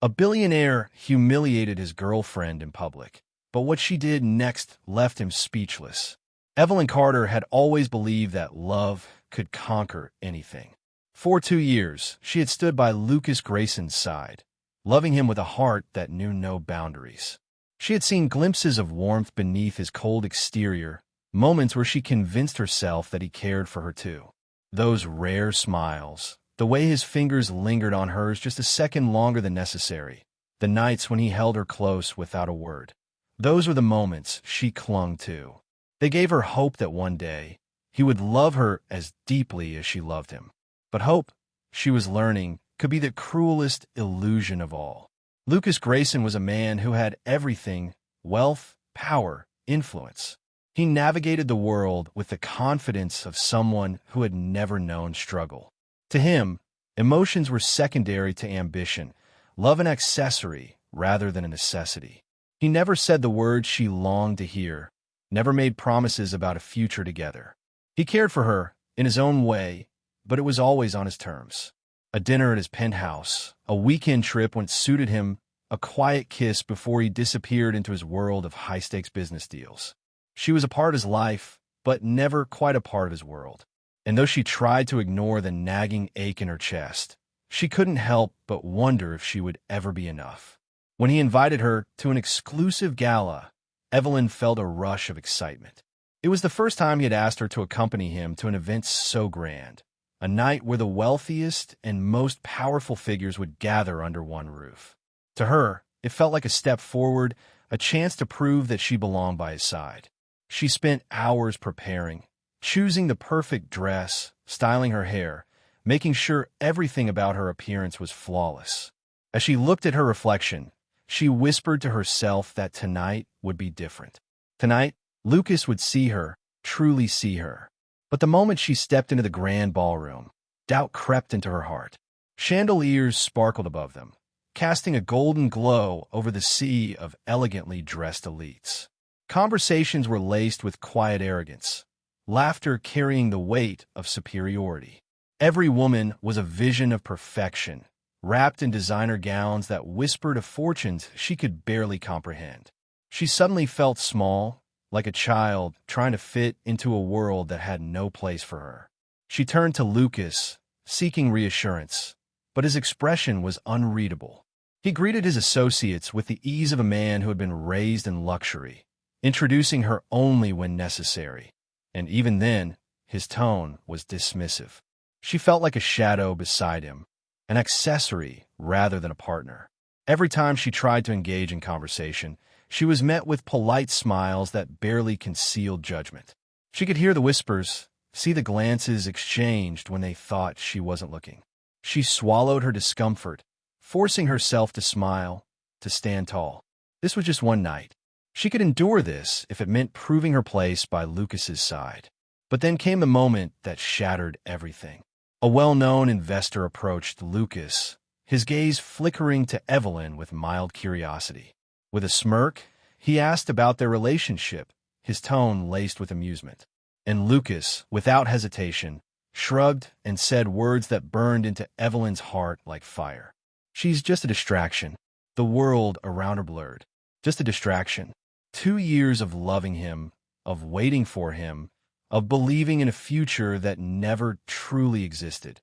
A billionaire humiliated his girlfriend in public, but what she did next left him speechless. Evelyn Carter had always believed that love could conquer anything. For 2 years, she had stood by Lucas Grayson's side, loving him with a heart that knew no boundaries. She had seen glimpses of warmth beneath his cold exterior, moments where she convinced herself that he cared for her too. Those rare smiles, the way his fingers lingered on hers just a second longer than necessary, the nights when he held her close without a word. Those were the moments she clung to. They gave her hope that one day he would love her as deeply as she loved him. But hope, she was learning, could be the cruelest illusion of all. Lucas Grayson was a man who had everything: wealth, power, influence. He navigated the world with the confidence of someone who had never known struggle. To him, emotions were secondary to ambition, love an accessory rather than a necessity. He never said the words she longed to hear, never made promises about a future together. He cared for her in his own way, but it was always on his terms. A dinner at his penthouse, a weekend trip when it suited him, a quiet kiss before he disappeared into his world of high-stakes business deals. She was a part of his life, but never quite a part of his world. And though she tried to ignore the nagging ache in her chest, she couldn't help but wonder if she would ever be enough. When he invited her to an exclusive gala, Evelyn felt a rush of excitement. It was the first time he had asked her to accompany him to an event so grand, a night where the wealthiest and most powerful figures would gather under one roof. To her, it felt like a step forward, a chance to prove that she belonged by his side. She spent hours preparing, choosing the perfect dress, styling her hair, making sure everything about her appearance was flawless. As she looked at her reflection, she whispered to herself that tonight would be different. Tonight, Lucas would see her, truly see her. But the moment she stepped into the grand ballroom, doubt crept into her heart. Chandeliers sparkled above them, casting a golden glow over the sea of elegantly dressed elites. Conversations were laced with quiet arrogance, laughter carrying the weight of superiority. Every woman was a vision of perfection, wrapped in designer gowns that whispered of fortunes she could barely comprehend. She suddenly felt small, like a child trying to fit into a world that had no place for her. She turned to Lucas, seeking reassurance, but his expression was unreadable. He greeted his associates with the ease of a man who had been raised in luxury, introducing her only when necessary. And even then, his tone was dismissive. She felt like a shadow beside him, an accessory rather than a partner. Every time she tried to engage in conversation, she was met with polite smiles that barely concealed judgment. She could hear the whispers, see the glances exchanged when they thought she wasn't looking. She swallowed her discomfort, forcing herself to smile, to stand tall. This was just one night. She could endure this if it meant proving her place by Lucas's side. But then came the moment that shattered everything. A well-known investor approached Lucas, his gaze flickering to Evelyn with mild curiosity. With a smirk, he asked about their relationship, his tone laced with amusement. And Lucas, without hesitation, shrugged and said words that burned into Evelyn's heart like fire. She's just a distraction. The world around her blurred. Just a distraction. 2 years of loving him, of waiting for him, of believing in a future that never truly existed.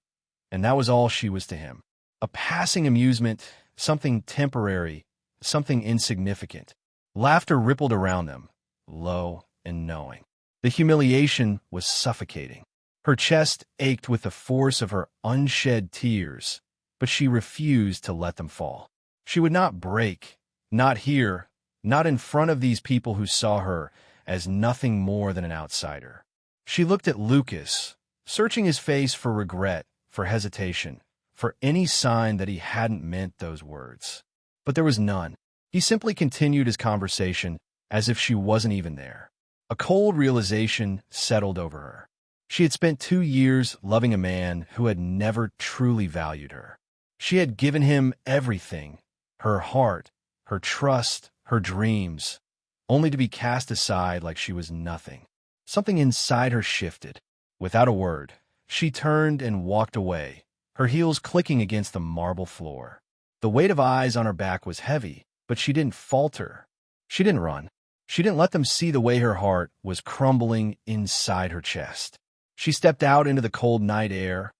And that was all she was to him. A passing amusement, something temporary, something insignificant. Laughter rippled around them, low and knowing. The humiliation was suffocating. Her chest ached with the force of her unshed tears, but she refused to let them fall. She would not break, not here, not in front of these people who saw her as nothing more than an outsider. She looked at Lucas, searching his face for regret, for hesitation, for any sign that he hadn't meant those words. But there was none. He simply continued his conversation as if she wasn't even there. A cold realization settled over her. She had spent 2 years loving a man who had never truly valued her. She had given him everything, her heart, her trust, her dreams, only to be cast aside like she was nothing. Something inside her shifted. Without a word, she turned and walked away, her heels clicking against the marble floor. The weight of eyes on her back was heavy, but she didn't falter. She didn't run. She didn't let them see the way her heart was crumbling inside her chest. She stepped out into the cold night air,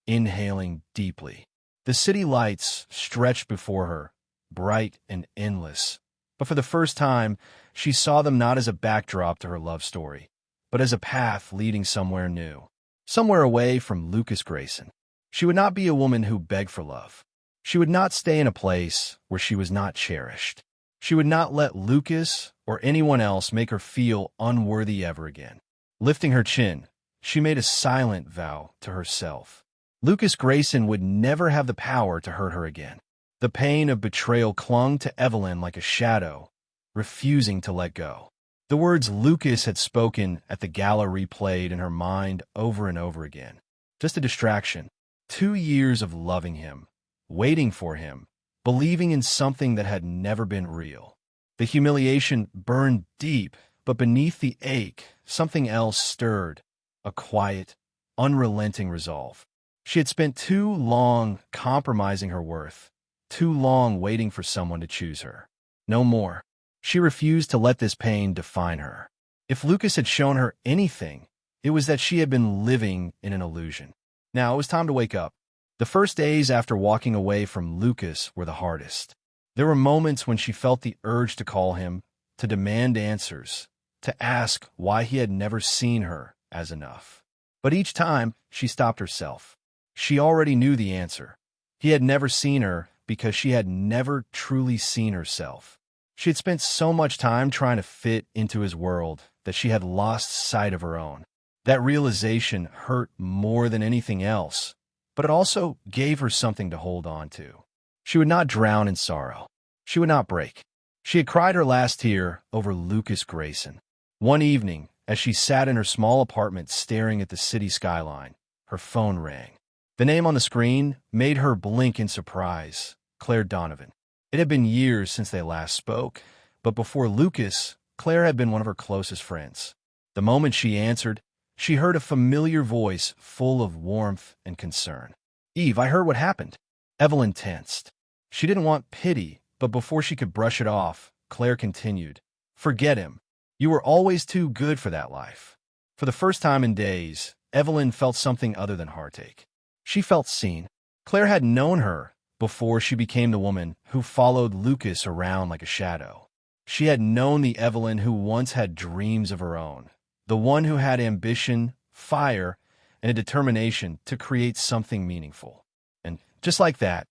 inhaling deeply. The city lights stretched before her, bright and endless. But for the first time, she saw them not as a backdrop to her love story, but as a path leading somewhere new, somewhere away from Lucas Grayson. She would not be a woman who begged for love. She would not stay in a place where she was not cherished. She would not let Lucas or anyone else make her feel unworthy ever again. Lifting her chin, she made a silent vow to herself. Lucas Grayson would never have the power to hurt her again. The pain of betrayal clung to Evelyn like a shadow, refusing to let go. The words Lucas had spoken at the gala replayed in her mind over and over again. Just a distraction. 2 years of loving him, waiting for him, believing in something that had never been real. The humiliation burned deep, but beneath the ache, something else stirred, a quiet, unrelenting resolve. She had spent too long compromising her worth, too long waiting for someone to choose her. No more. She refused to let this pain define her. If Lucas had shown her anything, it was that she had been living in an illusion. Now it was time to wake up. The first days after walking away from Lucas were the hardest. There were moments when she felt the urge to call him, to demand answers, to ask why he had never seen her as enough. But each time, she stopped herself. She already knew the answer. He had never seen her because she had never truly seen herself. She had spent so much time trying to fit into his world that she had lost sight of her own. That realization hurt more than anything else, but it also gave her something to hold on to. She would not drown in sorrow. She would not break. She had cried her last tear over Lucas Grayson. One evening, as she sat in her small apartment staring at the city skyline, her phone rang. The name on the screen made her blink in surprise. Claire Donovan. It had been years since they last spoke, but before Lucas, Claire had been one of her closest friends. The moment she answered, she heard a familiar voice full of warmth and concern. "Eve, I heard what happened." Evelyn tensed. She didn't want pity, but before she could brush it off, Claire continued, "Forget him. You were always too good for that life." For the first time in days, Evelyn felt something other than heartache. She felt seen. Claire had known her before she became the woman who followed Lucas around like a shadow. She had known the Evelyn who once had dreams of her own, the one who had ambition, fire, and a determination to create something meaningful. And just like that,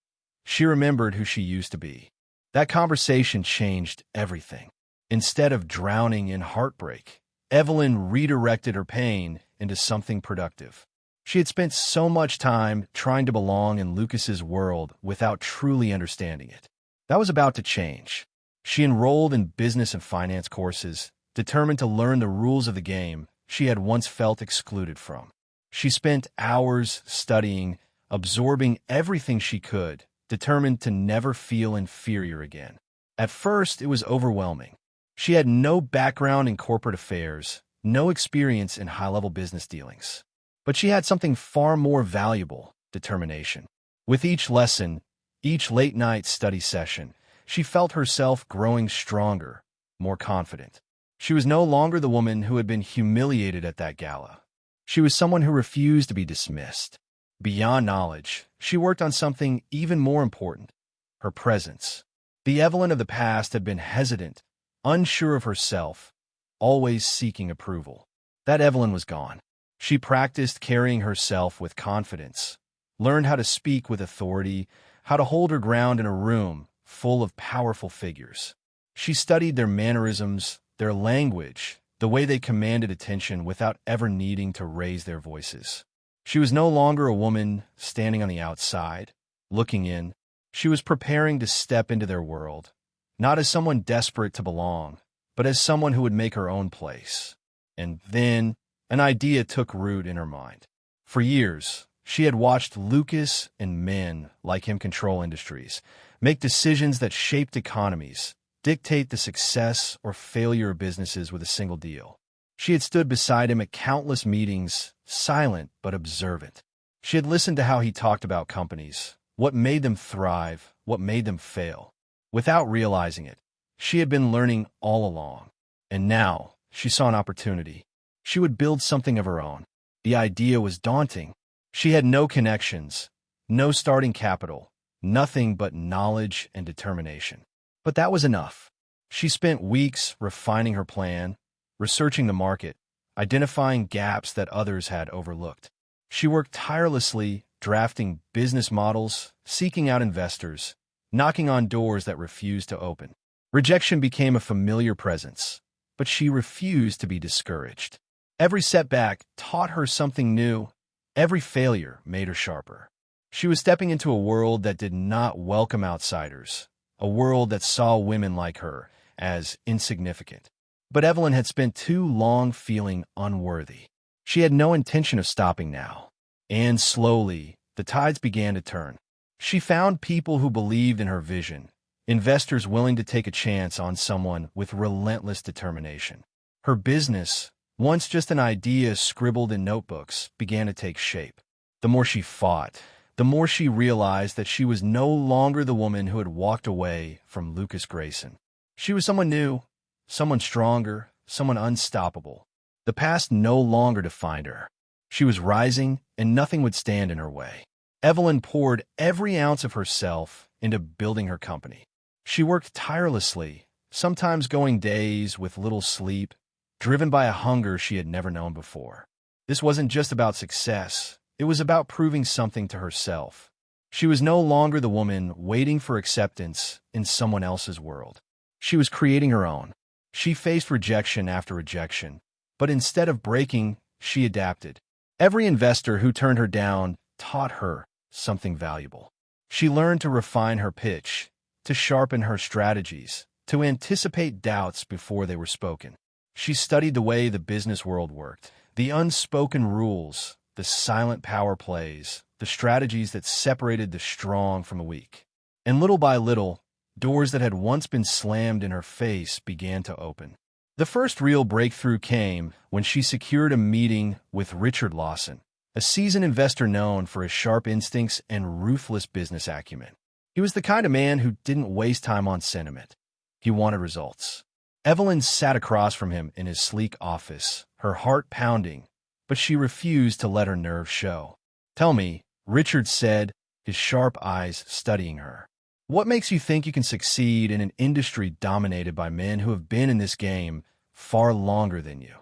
she remembered who she used to be. That conversation changed everything. Instead of drowning in heartbreak, Evelyn redirected her pain into something productive. She had spent so much time trying to belong in Lucas's world without truly understanding it. That was about to change. She enrolled in business and finance courses, determined to learn the rules of the game she had once felt excluded from. She spent hours studying, absorbing everything she could, determined to never feel inferior again. At first, it was overwhelming. She had no background in corporate affairs, no experience in high-level business dealings. But she had something far more valuable: determination. With each lesson, each late-night study session, she felt herself growing stronger, more confident. She was no longer the woman who had been humiliated at that gala. She was someone who refused to be dismissed. Beyond knowledge, she worked on something even more important: her presence. The Evelyn of the past had been hesitant, unsure of herself, always seeking approval. That Evelyn was gone. She practiced carrying herself with confidence, learned how to speak with authority, how to hold her ground in a room full of powerful figures. She studied their mannerisms, their language, the way they commanded attention without ever needing to raise their voices. She was no longer a woman standing on the outside, looking in. She was preparing to step into their world, not as someone desperate to belong, but as someone who would make her own place. And then an idea took root in her mind. For years, she had watched Lucas and men like him control industries, make decisions that shaped economies, dictate the success or failure of businesses with a single deal. She had stood beside him at countless meetings, silent but observant. She had listened to how he talked about companies, what made them thrive, what made them fail. Without realizing it, she had been learning all along. And now, she saw an opportunity. She would build something of her own. The idea was daunting. She had no connections, no starting capital, nothing but knowledge and determination. But that was enough. She spent weeks refining her plan, researching the market, identifying gaps that others had overlooked. She worked tirelessly, drafting business models, seeking out investors, knocking on doors that refused to open. Rejection became a familiar presence, but she refused to be discouraged. Every setback taught her something new. Every failure made her sharper. She was stepping into a world that did not welcome outsiders, a world that saw women like her as insignificant. But Evelyn had spent too long feeling unworthy. She had no intention of stopping now. And slowly, the tides began to turn. She found people who believed in her vision, investors willing to take a chance on someone with relentless determination. Her business, once just an idea scribbled in notebooks, began to take shape. The more she fought, the more she realized that she was no longer the woman who had walked away from Lucas Grayson. She was someone new, someone stronger, someone unstoppable. The past no longer defined her. She was rising, and nothing would stand in her way. Evelyn poured every ounce of herself into building her company. She worked tirelessly, sometimes going days with little sleep, driven by a hunger she had never known before. This wasn't just about success. It was about proving something to herself. She was no longer the woman waiting for acceptance in someone else's world. She was creating her own. She faced rejection after rejection, but instead of breaking, she adapted. Every investor who turned her down taught her something valuable. She learned to refine her pitch, to sharpen her strategies, to anticipate doubts before they were spoken. She studied the way the business world worked, the unspoken rules, the silent power plays, the strategies that separated the strong from the weak. And little by little, doors that had once been slammed in her face began to open. The first real breakthrough came when she secured a meeting with Richard Lawson, a seasoned investor known for his sharp instincts and ruthless business acumen. He was the kind of man who didn't waste time on sentiment. He wanted results. Evelyn sat across from him in his sleek office, her heart pounding, but she refused to let her nerves show. "Tell me," Richard said, his sharp eyes studying her. "What makes you think you can succeed in an industry dominated by men who have been in this game far longer than you?"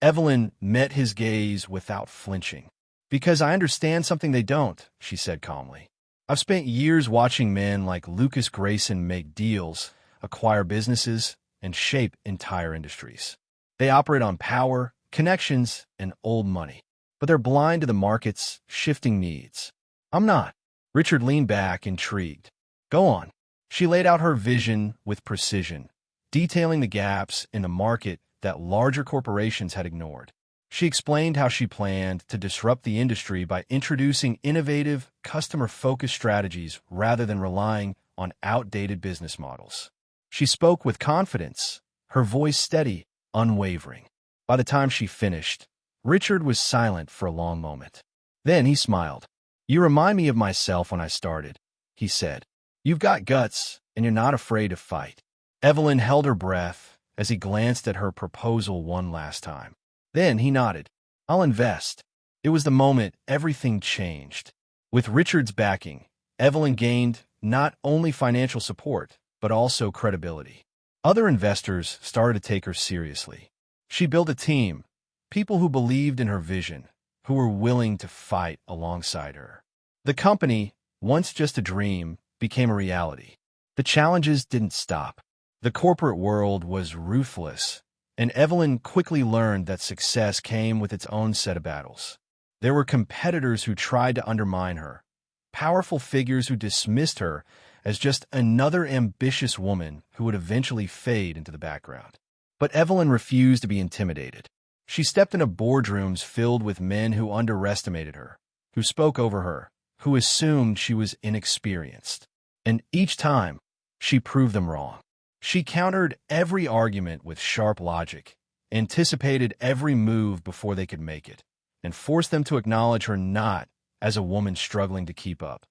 Evelyn met his gaze without flinching. "Because I understand something they don't," she said calmly. "I've spent years watching men like Lucas Grayson make deals, acquire businesses, and shape entire industries. They operate on power, connections, and old money. But they're blind to the market's shifting needs. I'm not." Richard leaned back, intrigued. "Go on." She laid out her vision with precision, detailing the gaps in the market that larger corporations had ignored. She explained how she planned to disrupt the industry by introducing innovative, customer-focused strategies rather than relying on outdated business models. She spoke with confidence, her voice steady, unwavering. By the time she finished, Richard was silent for a long moment. Then he smiled. "You remind me of myself when I started," he said. "You've got guts, and you're not afraid to fight." Evelyn held her breath as he glanced at her proposal one last time. Then he nodded. "I'll invest." It was the moment everything changed. With Richard's backing, Evelyn gained not only financial support, but also credibility. Other investors started to take her seriously. She built a team, people who believed in her vision, who were willing to fight alongside her. The company, once just a dream, became a reality. The challenges didn't stop. The corporate world was ruthless, and Evelyn quickly learned that success came with its own set of battles. There were competitors who tried to undermine her, powerful figures who dismissed her as just another ambitious woman who would eventually fade into the background. But Evelyn refused to be intimidated. She stepped into boardrooms filled with men who underestimated her, who spoke over her, who assumed she was inexperienced. And each time, she proved them wrong. She countered every argument with sharp logic, anticipated every move before they could make it, and forced them to acknowledge her not as a woman struggling to keep up,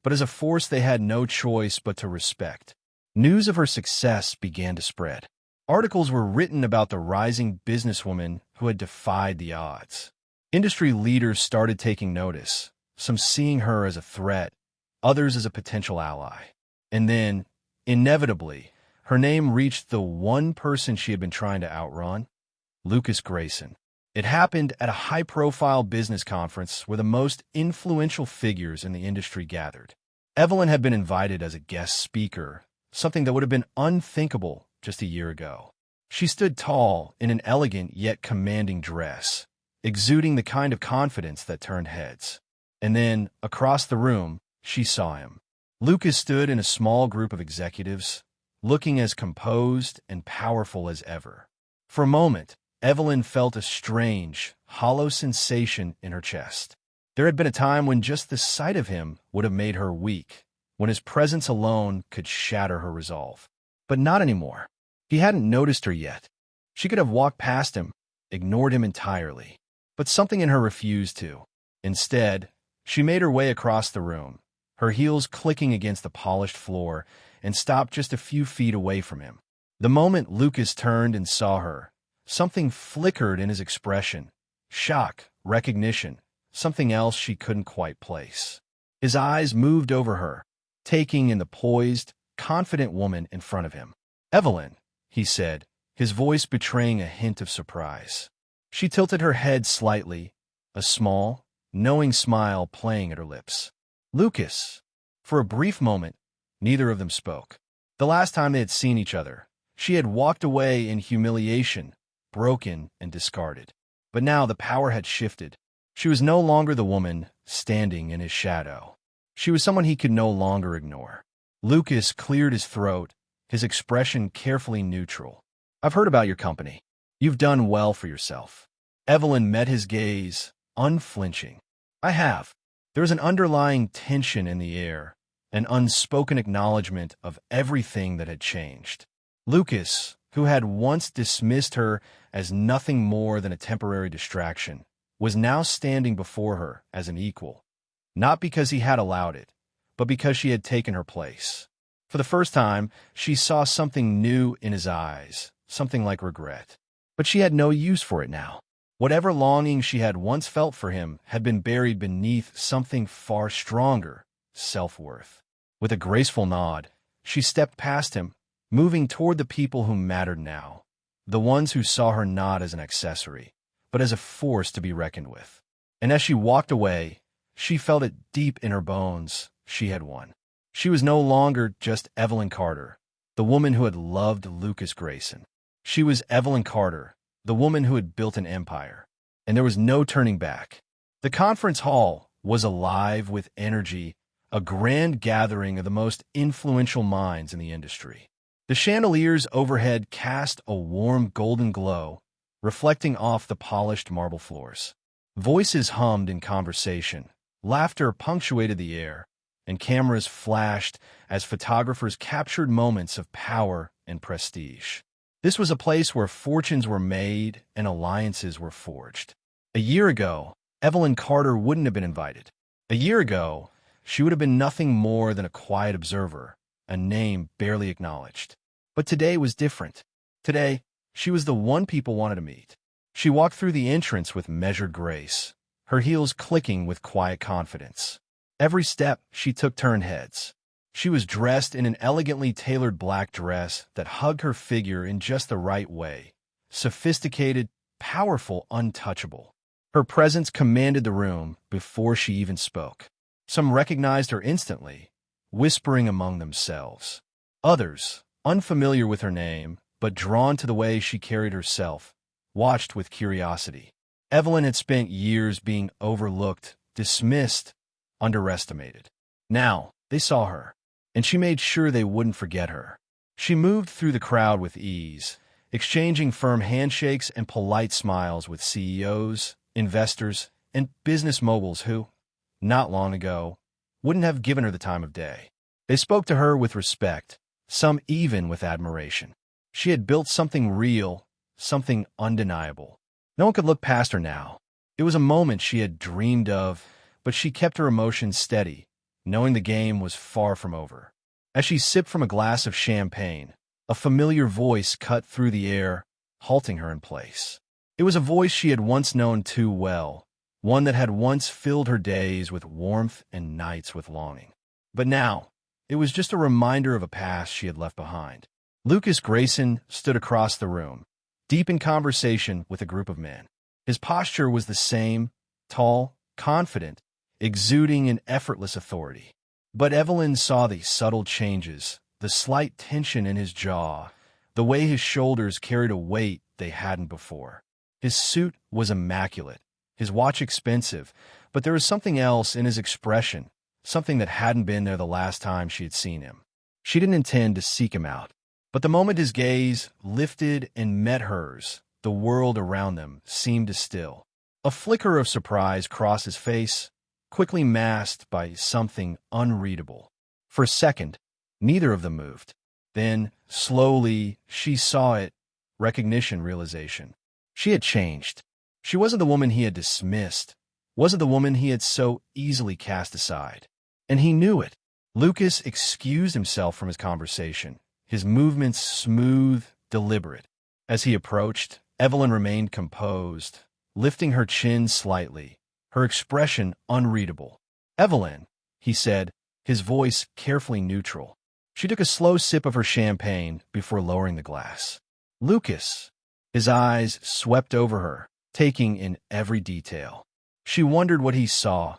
but as a force they had no choice but to respect. News of her success began to spread. Articles were written about the rising businesswoman who had defied the odds. Industry leaders started taking notice, some seeing her as a threat, others as a potential ally. And then, inevitably, her name reached the one person she had been trying to outrun, Lucas Grayson. It happened at a high-profile business conference where the most influential figures in the industry gathered. Evelyn had been invited as a guest speaker, something that would have been unthinkable just a year ago. She stood tall in an elegant yet commanding dress, exuding the kind of confidence that turned heads. And then, across the room, she saw him. Lucas stood in a small group of executives, looking as composed and powerful as ever. For a moment, Evelyn felt a strange, hollow sensation in her chest. There had been a time when just the sight of him would have made her weak, when his presence alone could shatter her resolve. But not anymore. He hadn't noticed her yet. She could have walked past him, ignored him entirely. But something in her refused to. Instead, she made her way across the room, her heels clicking against the polished floor, and stopped just a few feet away from him. The moment Lucas turned and saw her, something flickered in his expression. Shock, recognition, something else she couldn't quite place. His eyes moved over her, taking in the poised, confident woman in front of him. "Evelyn," he said, his voice betraying a hint of surprise. She tilted her head slightly, a small, knowing smile playing at her lips. "Lucas." For a brief moment, neither of them spoke. The last time they had seen each other, she had walked away in humiliation, broken and discarded. But now the power had shifted. She was no longer the woman standing in his shadow. She was someone he could no longer ignore. Lucas cleared his throat, his expression carefully neutral. "I've heard about your company. You've done well for yourself." Evelyn met his gaze, unflinching. "I have." There was an underlying tension in the air, an unspoken acknowledgement of everything that had changed. Lucas, who had once dismissed her as nothing more than a temporary distraction, was now standing before her as an equal, not because he had allowed it, but because she had taken her place. For the first time, she saw something new in his eyes, something like regret. But she had no use for it now. Whatever longing she had once felt for him had been buried beneath something far stronger, self-worth. With a graceful nod, she stepped past him, moving toward the people who mattered now, the ones who saw her not as an accessory, but as a force to be reckoned with. And as she walked away, she felt it deep in her bones. She had won. She was no longer just Evelyn Carter, the woman who had loved Lucas Grayson. She was Evelyn Carter, the woman who had built an empire. And there was no turning back. The conference hall was alive with energy, a grand gathering of the most influential minds in the industry. The chandeliers overhead cast a warm golden glow, reflecting off the polished marble floors. Voices hummed in conversation, laughter punctuated the air, and cameras flashed as photographers captured moments of power and prestige. This was a place where fortunes were made and alliances were forged. A year ago, Evelyn Carter wouldn't have been invited. A year ago, she would have been nothing more than a quiet observer, a name barely acknowledged. But today was different. Today, she was the one people wanted to meet. She walked through the entrance with measured grace, her heels clicking with quiet confidence. Every step she took turned heads. She was dressed in an elegantly tailored black dress that hugged her figure in just the right way. Sophisticated, powerful, untouchable. Her presence commanded the room before she even spoke. Some recognized her instantly, whispering among themselves. Others, unfamiliar with her name, but drawn to the way she carried herself, watched with curiosity. Evelyn had spent years being overlooked, dismissed, underestimated. Now, they saw her, and she made sure they wouldn't forget her. She moved through the crowd with ease, exchanging firm handshakes and polite smiles with CEOs, investors, and business moguls who, not long ago, wouldn't have given her the time of day. They spoke to her with respect, some even with admiration. She had built something real, something undeniable. No one could look past her now. It was a moment she had dreamed of, but she kept her emotions steady, knowing the game was far from over. As she sipped from a glass of champagne, a familiar voice cut through the air, halting her in place. It was a voice she had once known too well, one that had once filled her days with warmth and nights with longing. But now, it was just a reminder of a past she had left behind. Lucas Grayson stood across the room, deep in conversation with a group of men. His posture was the same, tall, confident, exuding an effortless authority. But Evelyn saw the subtle changes, the slight tension in his jaw, the way his shoulders carried a weight they hadn't before. His suit was immaculate, his watch expensive, but there was something else in his expression, something that hadn't been there the last time she had seen him. She didn't intend to seek him out, but the moment his gaze lifted and met hers, the world around them seemed to still. A flicker of surprise crossed his face, quickly masked by something unreadable. For a second, neither of them moved. Then, slowly, she saw it, recognition, realization. She had changed. She wasn't the woman he had dismissed, wasn't the woman he had so easily cast aside. And he knew it. Lucas excused himself from his conversation, his movements smooth, deliberate. As he approached, Evelyn remained composed, lifting her chin slightly, her expression unreadable. "Evelyn," he said, his voice carefully neutral. She took a slow sip of her champagne before lowering the glass. "Lucas." His eyes swept over her, taking in every detail. She wondered what he saw,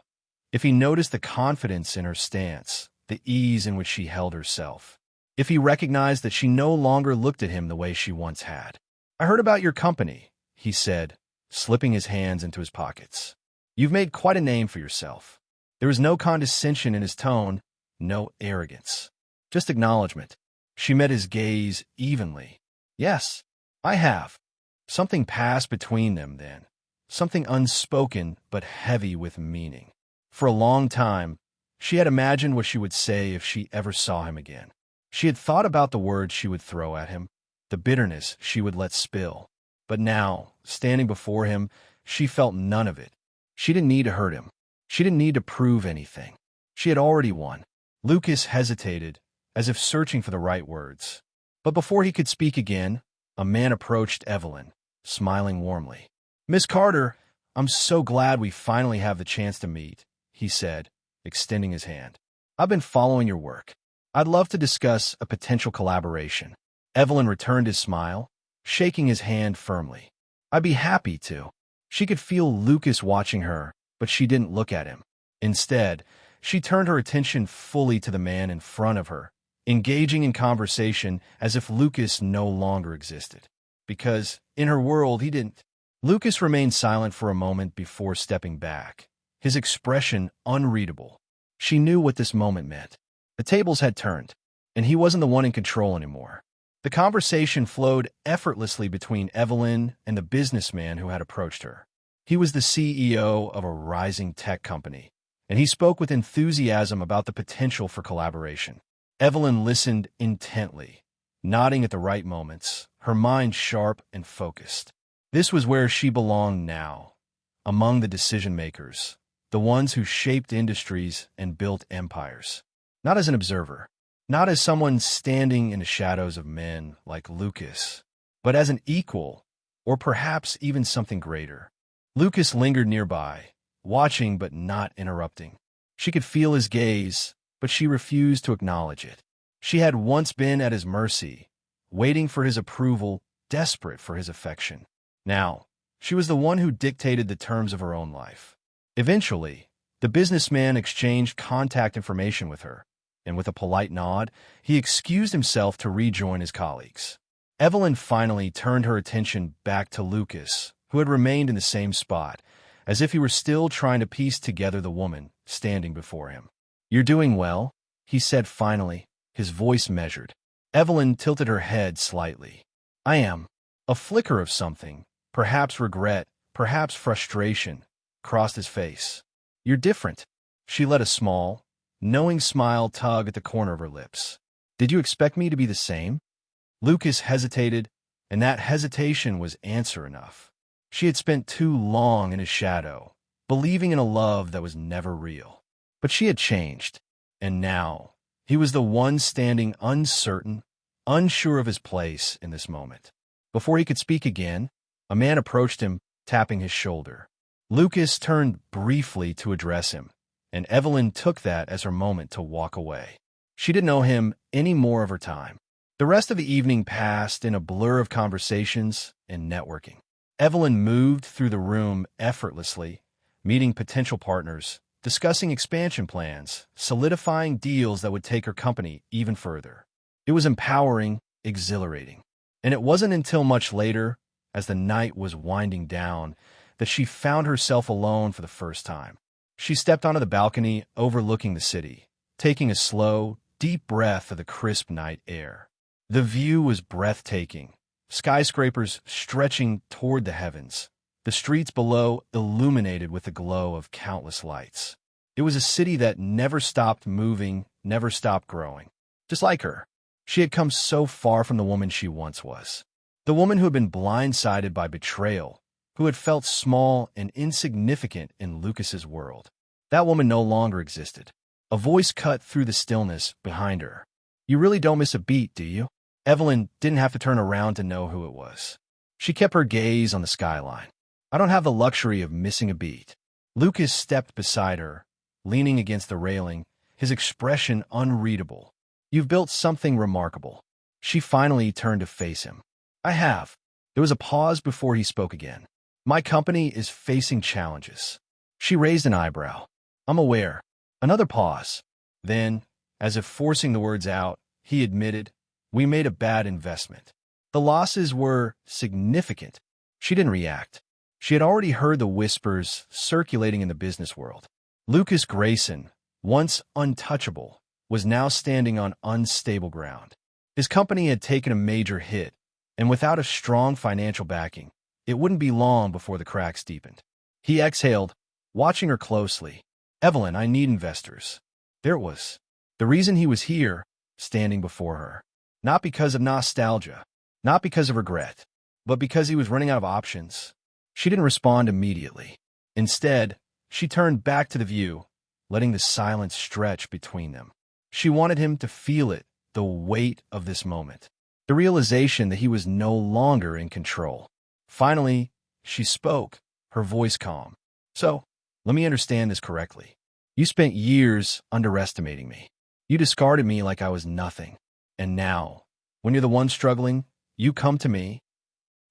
if he noticed the confidence in her stance, the ease in which she held herself, if he recognized that she no longer looked at him the way she once had. "I heard about your company," he said, slipping his hands into his pockets. "You've made quite a name for yourself." There was no condescension in his tone, no arrogance, just acknowledgement. She met his gaze evenly. "Yes, I have." Something passed between them then, something unspoken but heavy with meaning. For a long time, she had imagined what she would say if she ever saw him again. She had thought about the words she would throw at him, the bitterness she would let spill. But now, standing before him, she felt none of it. She didn't need to hurt him. She didn't need to prove anything. She had already won. Lucas hesitated, as if searching for the right words. But before he could speak again, a man approached Evelyn, smiling warmly. "Miss Carter, I'm so glad we finally have the chance to meet," he said, extending his hand. "I've been following your work. I'd love to discuss a potential collaboration." Evelyn returned his smile, shaking his hand firmly. "I'd be happy to." She could feel Lucas watching her, but she didn't look at him. Instead, she turned her attention fully to the man in front of her, engaging in conversation as if Lucas no longer existed. Because, in her world, he didn't. Lucas remained silent for a moment before stepping back, his expression unreadable. She knew what this moment meant. The tables had turned, and he wasn't the one in control anymore. The conversation flowed effortlessly between Evelyn and the businessman who had approached her. He was the CEO of a rising tech company, and he spoke with enthusiasm about the potential for collaboration. Evelyn listened intently, nodding at the right moments, her mind sharp and focused. This was where she belonged now, among the decision-makers, the ones who shaped industries and built empires. Not as an observer, not as someone standing in the shadows of men like Lucas, but as an equal, or perhaps even something greater. Lucas lingered nearby, watching but not interrupting. She could feel his gaze, but she refused to acknowledge it. She had once been at his mercy, waiting for his approval, desperate for his affection. Now, she was the one who dictated the terms of her own life. Eventually, the businessman exchanged contact information with her, and with a polite nod, he excused himself to rejoin his colleagues. Evelyn finally turned her attention back to Lucas, who had remained in the same spot, as if he were still trying to piece together the woman standing before him. "You're doing well," he said finally, his voice measured. Evelyn tilted her head slightly. "I am." A flicker of something, perhaps regret, perhaps frustration, crossed his face. "You're different." She let a small, knowing smile tug at the corner of her lips. "Did you expect me to be the same?" Lucas hesitated, and that hesitation was answer enough. She had spent too long in his shadow, believing in a love that was never real. But she had changed. And now, he was the one standing uncertain, unsure of his place in this moment. Before he could speak again, a man approached him, tapping his shoulder. Lucas turned briefly to address him, and Evelyn took that as her moment to walk away. She didn't know him any more of her time. The rest of the evening passed in a blur of conversations and networking. Evelyn moved through the room effortlessly, meeting potential partners, discussing expansion plans, solidifying deals that would take her company even further. It was empowering, exhilarating. And it wasn't until much later, as the night was winding down, that she found herself alone for the first time. She stepped onto the balcony overlooking the city, taking a slow, deep breath of the crisp night air. The view was breathtaking, skyscrapers stretching toward the heavens, the streets below illuminated with the glow of countless lights. It was a city that never stopped moving, never stopped growing. Just like her, she had come so far from the woman she once was. The woman who had been blindsided by betrayal, who had felt small and insignificant in Lucas's world. That woman no longer existed. A voice cut through the stillness behind her. "You really don't miss a beat, do you?" Evelyn didn't have to turn around to know who it was. She kept her gaze on the skyline. "I don't have the luxury of missing a beat." Lucas stepped beside her, leaning against the railing, his expression unreadable. "You've built something remarkable." She finally turned to face him. "I have." There was a pause before he spoke again. "My company is facing challenges." She raised an eyebrow. "I'm aware." Another pause. Then, as if forcing the words out, he admitted, "We made a bad investment." The losses were significant. She didn't react. She had already heard the whispers circulating in the business world. Lucas Grayson, once untouchable, was now standing on unstable ground. His company had taken a major hit, and without a strong financial backing, it wouldn't be long before the cracks deepened. He exhaled, watching her closely. "Evelyn, I need investors." There it was. The reason he was here, standing before her. Not because of nostalgia, not because of regret, but because he was running out of options. She didn't respond immediately. Instead, she turned back to the view, letting the silence stretch between them. She wanted him to feel it, the weight of this moment, the realization that he was no longer in control. Finally, she spoke, her voice calm. "So, let me understand this correctly. You spent years underestimating me. You discarded me like I was nothing. And now, when you're the one struggling, you come to me."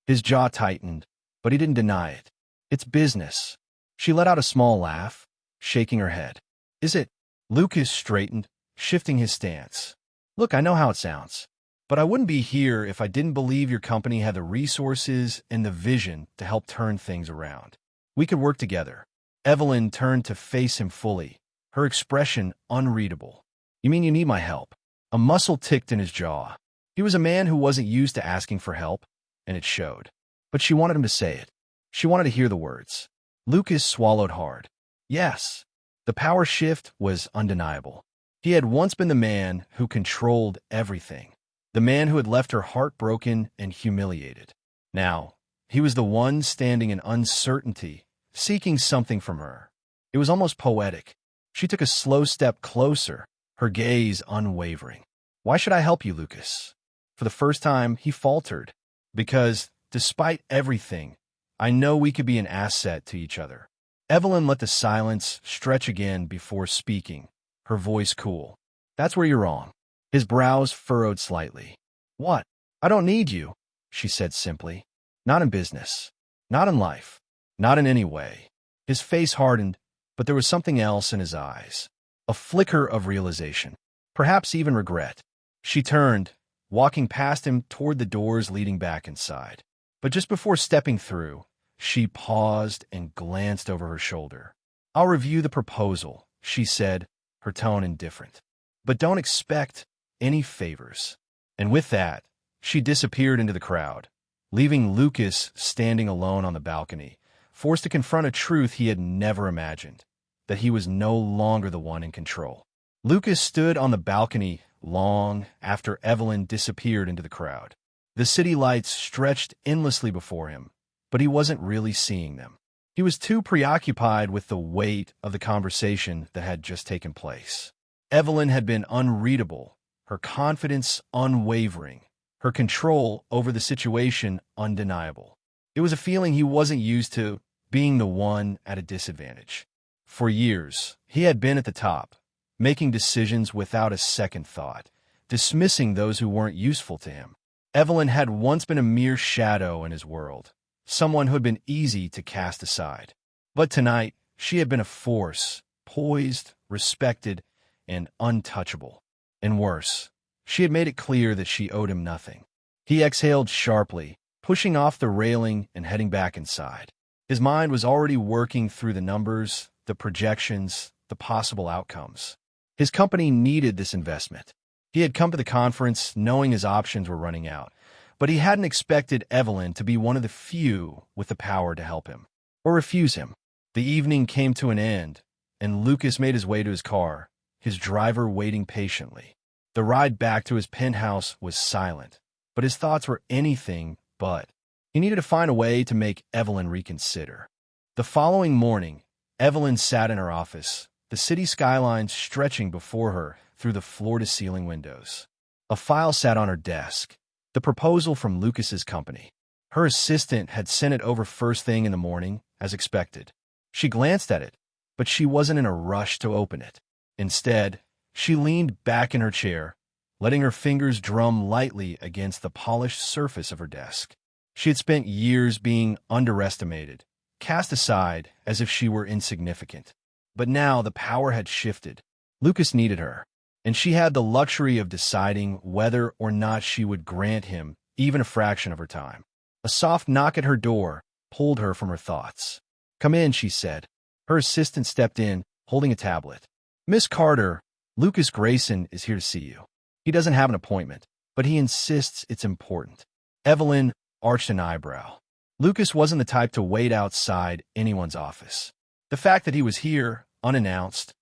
His jaw tightened, but he didn't deny it. "It's business." She let out a small laugh, shaking her head. "Is it?" Lucas straightened, shifting his stance. "Look, I know how it sounds, but I wouldn't be here if I didn't believe your company had the resources and the vision to help turn things around. We could work together." Evelyn turned to face him fully, her expression unreadable. "You mean you need my help?" A muscle ticked in his jaw. He was a man who wasn't used to asking for help, and it showed. But she wanted him to say it. She wanted to hear the words. Lucas swallowed hard. Yes. The power shift was undeniable. He had once been the man who controlled everything, the man who had left her heartbroken and humiliated. Now, he was the one standing in uncertainty, seeking something from her. It was almost poetic. She took a slow step closer, her gaze unwavering. "Why should I help you, Lucas?" For the first time, he faltered. "Because, despite everything, I know we could be an asset to each other." Evelyn let the silence stretch again before speaking, her voice cool. "That's where you're wrong." His brows furrowed slightly. "What?" "I don't need you," she said simply. "Not in business. Not in life. Not in any way." His face hardened, but there was something else in his eyes. A flicker of realization. Perhaps even regret. She turned, walking past him toward the doors leading back inside. But just before stepping through, she paused and glanced over her shoulder. "I'll review the proposal," she said, her tone indifferent. "But don't expect any favors." And with that, she disappeared into the crowd, leaving Lucas standing alone on the balcony, forced to confront a truth he had never imagined, that he was no longer the one in control. Lucas stood on the balcony long after Evelyn disappeared into the crowd. The city lights stretched endlessly before him, but he wasn't really seeing them. He was too preoccupied with the weight of the conversation that had just taken place. Evelyn had been unreadable, her confidence unwavering, her control over the situation undeniable. It was a feeling he wasn't used to, being the one at a disadvantage. For years, he had been at the top, making decisions without a second thought, dismissing those who weren't useful to him. Evelyn had once been a mere shadow in his world, someone who had been easy to cast aside. But tonight, she had been a force, poised, respected, and untouchable. And worse, she had made it clear that she owed him nothing. He exhaled sharply, pushing off the railing and heading back inside. His mind was already working through the numbers, the projections, the possible outcomes. His company needed this investment. He had come to the conference knowing his options were running out, but he hadn't expected Evelyn to be one of the few with the power to help him, or refuse him. The evening came to an end, and Lucas made his way to his car, his driver waiting patiently. The ride back to his penthouse was silent, but his thoughts were anything but. He needed to find a way to make Evelyn reconsider. The following morning, Evelyn sat in her office, the city skyline stretching before her through the floor-to-ceiling windows. A file sat on her desk, the proposal from Lucas's company. Her assistant had sent it over first thing in the morning, as expected. She glanced at it, but she wasn't in a rush to open it. Instead, she leaned back in her chair, letting her fingers drum lightly against the polished surface of her desk. She had spent years being underestimated, cast aside as if she were insignificant. But now the power had shifted. Lucas needed her, and she had the luxury of deciding whether or not she would grant him even a fraction of her time. A soft knock at her door pulled her from her thoughts. "Come in," she said. Her assistant stepped in, holding a tablet. "Miss Carter, Lucas Grayson is here to see you. He doesn't have an appointment, but he insists it's important." Evelyn arched an eyebrow. Lucas wasn't the type to wait outside anyone's office. The fact that he was here, unannounced,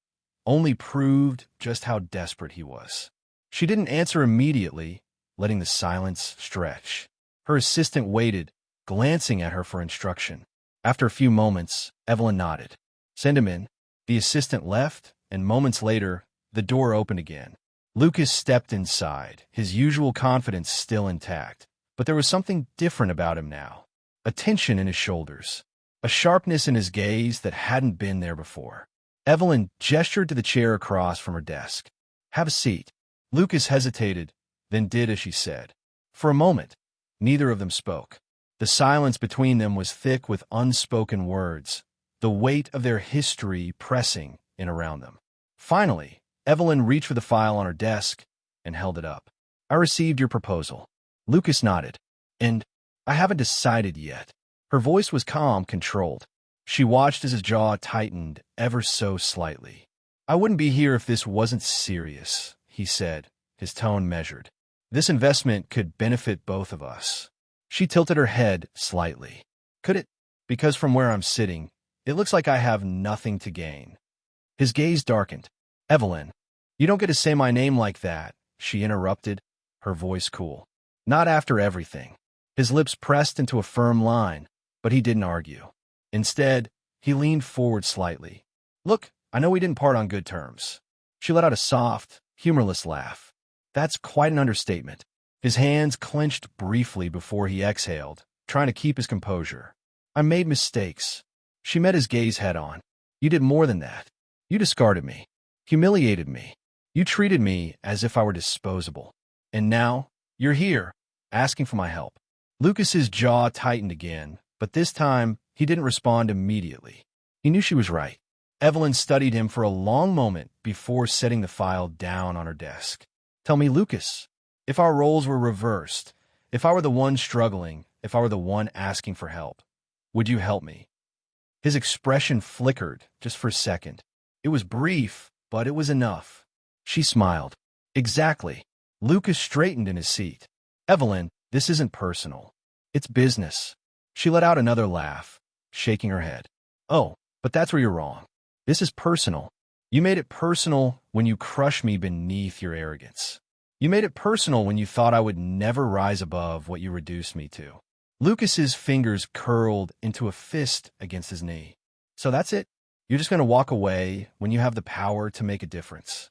only proved just how desperate he was. She didn't answer immediately, letting the silence stretch. Her assistant waited, glancing at her for instruction. After a few moments, Evelyn nodded. "Send him in." The assistant left, and moments later, the door opened again. Lucas stepped inside, his usual confidence still intact. But there was something different about him now. A tension in his shoulders, a sharpness in his gaze that hadn't been there before. Evelyn gestured to the chair across from her desk. "Have a seat." Lucas hesitated, then did as she said. For a moment, neither of them spoke. The silence between them was thick with unspoken words, the weight of their history pressing in around them. Finally, Evelyn reached for the file on her desk and held it up. "I received your proposal." Lucas nodded. "And I haven't decided yet." Her voice was calm, controlled. She watched as his jaw tightened ever so slightly. "I wouldn't be here if this wasn't serious," he said, his tone measured. "This investment could benefit both of us." She tilted her head slightly. "Could it? Because from where I'm sitting, it looks like I have nothing to gain." His gaze darkened. "Evelyn, you don't get to say my name like that," she interrupted, her voice cool. "Not after everything." His lips pressed into a firm line, but he didn't argue. Instead, he leaned forward slightly. "Look, I know we didn't part on good terms." She let out a soft, humorless laugh. "That's quite an understatement." His hands clenched briefly before he exhaled, trying to keep his composure. "I made mistakes." She met his gaze head-on. "You did more than that. You discarded me, humiliated me. You treated me as if I were disposable. And now, you're here, asking for my help." Lucas's jaw tightened again, but this time he didn't respond immediately. He knew she was right. Evelyn studied him for a long moment before setting the file down on her desk. "Tell me, Lucas, if our roles were reversed, if I were the one struggling, if I were the one asking for help, would you help me?" His expression flickered just for a second. It was brief, but it was enough. She smiled. "Exactly." Lucas straightened in his seat. "Evelyn, this isn't personal. It's business." She let out another laugh, shaking her head. "Oh, but that's where you're wrong. This is personal. You made it personal when you crushed me beneath your arrogance. You made it personal when you thought I would never rise above what you reduced me to." Lucas's fingers curled into a fist against his knee. "So that's it? You're just going to walk away when you have the power to make a difference?"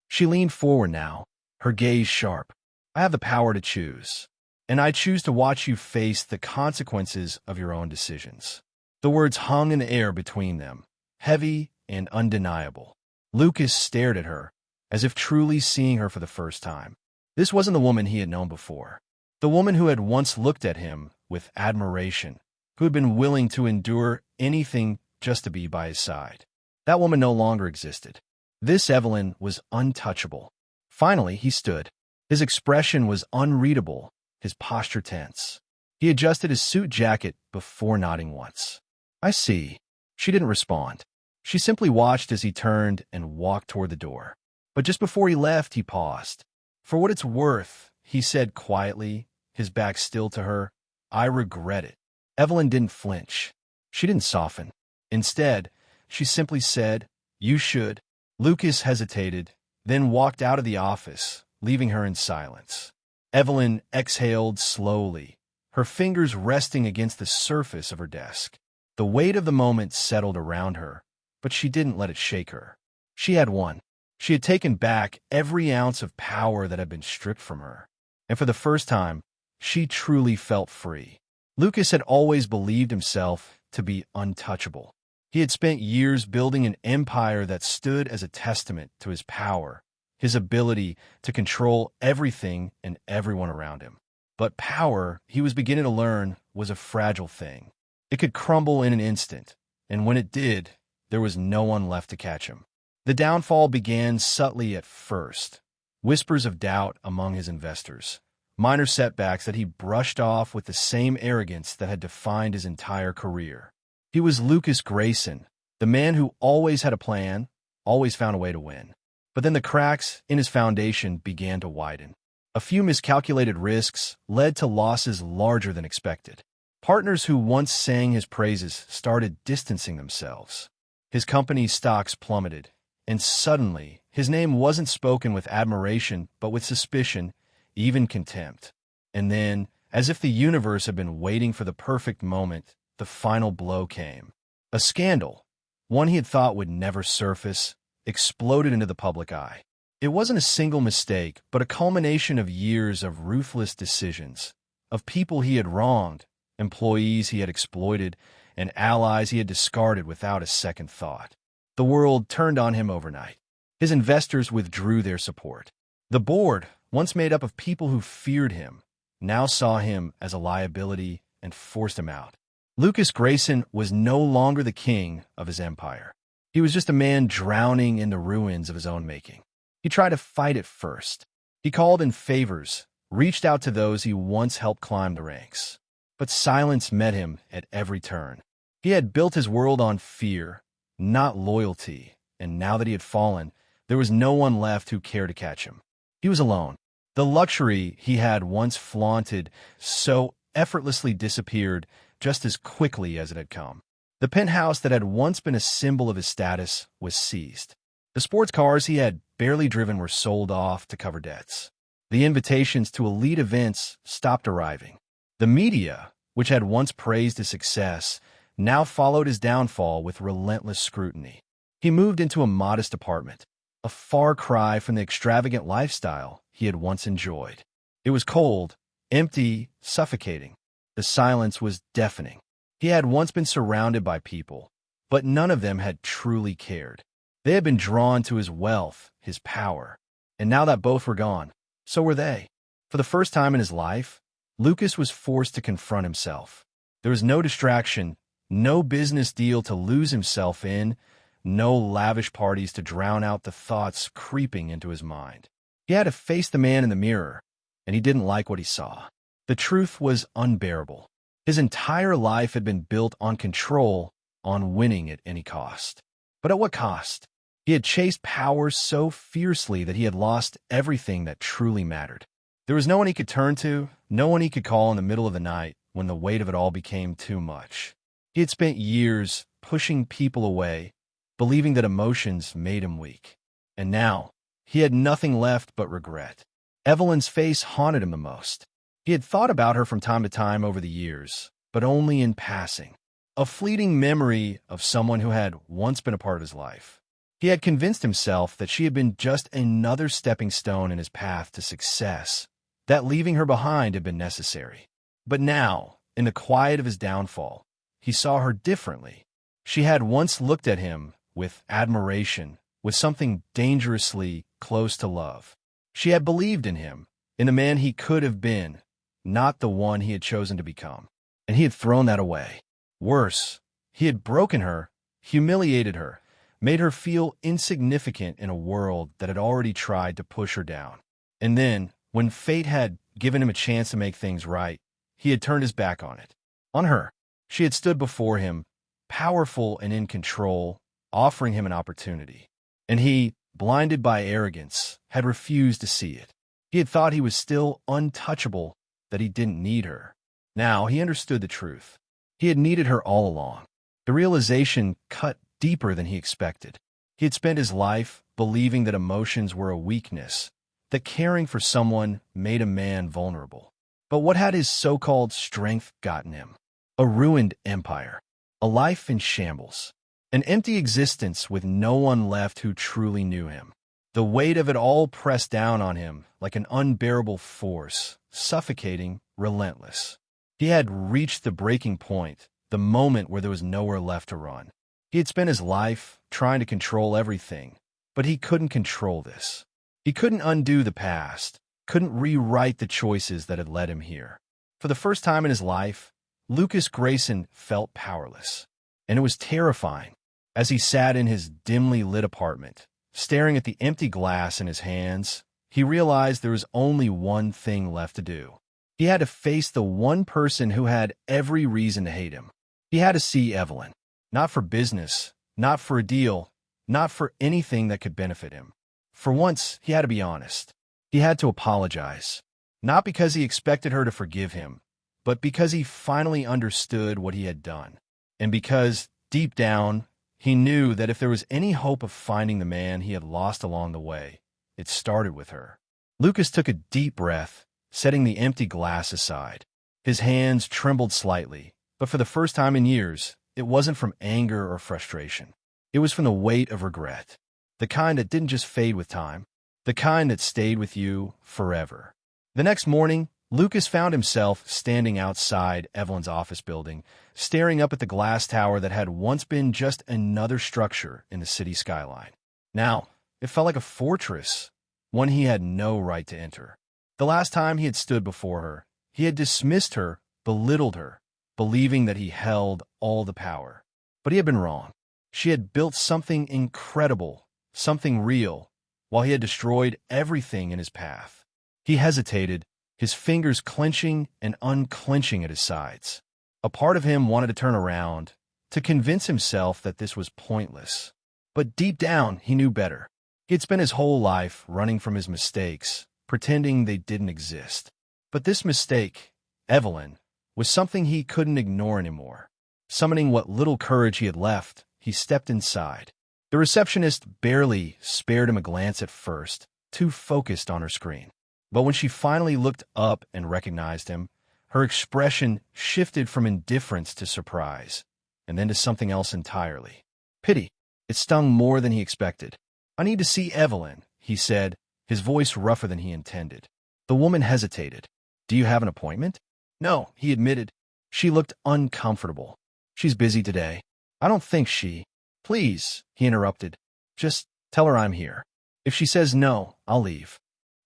She leaned forward now, her gaze sharp. I have the power to choose, and I choose to watch you face the consequences of your own decisions. The words hung in the air between them, heavy and undeniable. Lucas stared at her, as if truly seeing her for the first time. This wasn't the woman he had known before. The woman who had once looked at him with admiration, who had been willing to endure anything just to be by his side. That woman no longer existed. This Evelyn was untouchable. Finally, he stood. His expression was unreadable, his posture tense. He adjusted his suit jacket before nodding once. I see. She didn't respond. She simply watched as he turned and walked toward the door. But just before he left, he paused. For what it's worth, he said quietly, his back still to her, I regret it. Evelyn didn't flinch. She didn't soften. Instead, she simply said, You should. Lucas hesitated, then walked out of the office, leaving her in silence. Evelyn exhaled slowly, her fingers resting against the surface of her desk. The weight of the moment settled around her, but she didn't let it shake her. She had won. She had taken back every ounce of power that had been stripped from her. And for the first time, she truly felt free. Lucas had always believed himself to be untouchable. He had spent years building an empire that stood as a testament to his power, his ability to control everything and everyone around him. But power, he was beginning to learn, was a fragile thing. It could crumble in an instant, and when it did, there was no one left to catch him. The downfall began subtly at first. Whispers of doubt among his investors, minor setbacks that he brushed off with the same arrogance that had defined his entire career. He was Lucas Grayson, the man who always had a plan, always found a way to win. But then the cracks in his foundation began to widen. A few miscalculated risks led to losses larger than expected. Partners who once sang his praises started distancing themselves. His company's stocks plummeted, and suddenly his name wasn't spoken with admiration but with suspicion, even contempt. And then, as if the universe had been waiting for the perfect moment, the final blow came. A scandal, one he had thought would never surface, exploded into the public eye. It wasn't a single mistake, but a culmination of years of ruthless decisions, of people he had wronged, employees he had exploited, and allies he had discarded without a second thought. The world turned on him overnight. His investors withdrew their support. The board, once made up of people who feared him, now saw him as a liability and forced him out. Lucas Grayson was no longer the king of his empire. He was just a man drowning in the ruins of his own making. He tried to fight it first. He called in favors, reached out to those he once helped climb the ranks. But silence met him at every turn. He had built his world on fear, not loyalty, and now that he had fallen, there was no one left who cared to catch him. He was alone. The luxury he had once flaunted so effortlessly disappeared just as quickly as it had come. The penthouse that had once been a symbol of his status was seized. The sports cars he had barely driven were sold off to cover debts. The invitations to elite events stopped arriving. The media, which had once praised his success, now followed his downfall with relentless scrutiny. He moved into a modest apartment, a far cry from the extravagant lifestyle he had once enjoyed. It was cold, empty, suffocating. The silence was deafening. He had once been surrounded by people, but none of them had truly cared. They had been drawn to his wealth, his power, and now that both were gone, so were they. For the first time in his life, Lucas was forced to confront himself. There was no distraction, no business deal to lose himself in, no lavish parties to drown out the thoughts creeping into his mind. He had to face the man in the mirror, and he didn't like what he saw. The truth was unbearable. His entire life had been built on control, on winning at any cost. But at what cost? He had chased power so fiercely that he had lost everything that truly mattered. There was no one he could turn to, no one he could call in the middle of the night when the weight of it all became too much. He had spent years pushing people away, believing that emotions made him weak. And now, he had nothing left but regret. Evelyn's face haunted him the most. He had thought about her from time to time over the years, but only in passing. A fleeting memory of someone who had once been a part of his life. He had convinced himself that she had been just another stepping stone in his path to success, that leaving her behind had been necessary. But now, in the quiet of his downfall, he saw her differently. She had once looked at him with admiration, with something dangerously close to love. She had believed in him, in the man he could have been, not the one he had chosen to become. And he had thrown that away. Worse, he had broken her, humiliated her, made her feel insignificant in a world that had already tried to push her down. And then, when fate had given him a chance to make things right, he had turned his back on it. On her. She had stood before him, powerful and in control, offering him an opportunity. And he, blinded by arrogance, had refused to see it. He had thought he was still untouchable, that he didn't need her. Now he understood the truth. He had needed her all along. The realization cut deeper than he expected. He had spent his life believing that emotions were a weakness, that caring for someone made a man vulnerable. But what had his so-called strength gotten him? A ruined empire, a life in shambles, an empty existence with no one left who truly knew him. The weight of it all pressed down on him like an unbearable force, suffocating, relentless. He had reached the breaking point, the moment where there was nowhere left to run. He had spent his life trying to control everything, but he couldn't control this. He couldn't undo the past, couldn't rewrite the choices that had led him here. For the first time in his life, Lucas Grayson felt powerless, and it was terrifying. As he sat in his dimly lit apartment, staring at the empty glass in his hands, he realized there was only one thing left to do. He had to face the one person who had every reason to hate him. He had to see Evelyn, not for business, not for a deal, not for anything that could benefit him. For once, he had to be honest. He had to apologize, not because he expected her to forgive him, but because he finally understood what he had done, and because, deep down, he knew that if there was any hope of finding the man he had lost along the way, it started with her. Lucas took a deep breath, setting the empty glass aside. His hands trembled slightly, but for the first time in years, it wasn't from anger or frustration. It was from the weight of regret, the kind that didn't just fade with time, the kind that stayed with you forever. The next morning, Lucas found himself standing outside Evelyn's office building, staring up at the glass tower that had once been just another structure in the city skyline. Now, it felt like a fortress, one he had no right to enter. The last time he had stood before her, he had dismissed her, belittled her, believing that he held all the power. But he had been wrong. She had built something incredible, something real, while he had destroyed everything in his path. He hesitated, his fingers clenching and unclenching at his sides. A part of him wanted to turn around, to convince himself that this was pointless. But deep down, he knew better. He had spent his whole life running from his mistakes, pretending they didn't exist. But this mistake, Evelyn, was something he couldn't ignore anymore. Summoning what little courage he had left, he stepped inside. The receptionist barely spared him a glance at first, too focused on her screen. But when she finally looked up and recognized him, her expression shifted from indifference to surprise, and then to something else entirely. Pity. It stung more than he expected. "I need to see Evelyn," he said, his voice rougher than he intended. The woman hesitated. "Do you have an appointment?" "No," he admitted. She looked uncomfortable. "She's busy today. I don't think she—" "Please," he interrupted. "Just tell her I'm here. If she says no, I'll leave."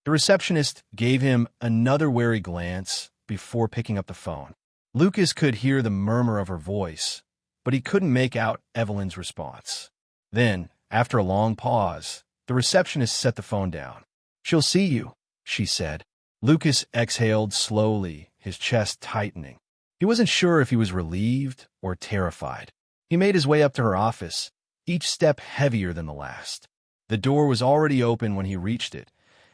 The receptionist gave him another wary glance before picking up the phone. Lucas could hear the murmur of her voice, but he couldn't make out Evelyn's response. Then, after a long pause, the receptionist set the phone down. "She'll see you," she said. Lucas exhaled slowly, his chest tightening. He wasn't sure if he was relieved or terrified. He made his way up to her office, each step heavier than the last. The door was already open when he reached it,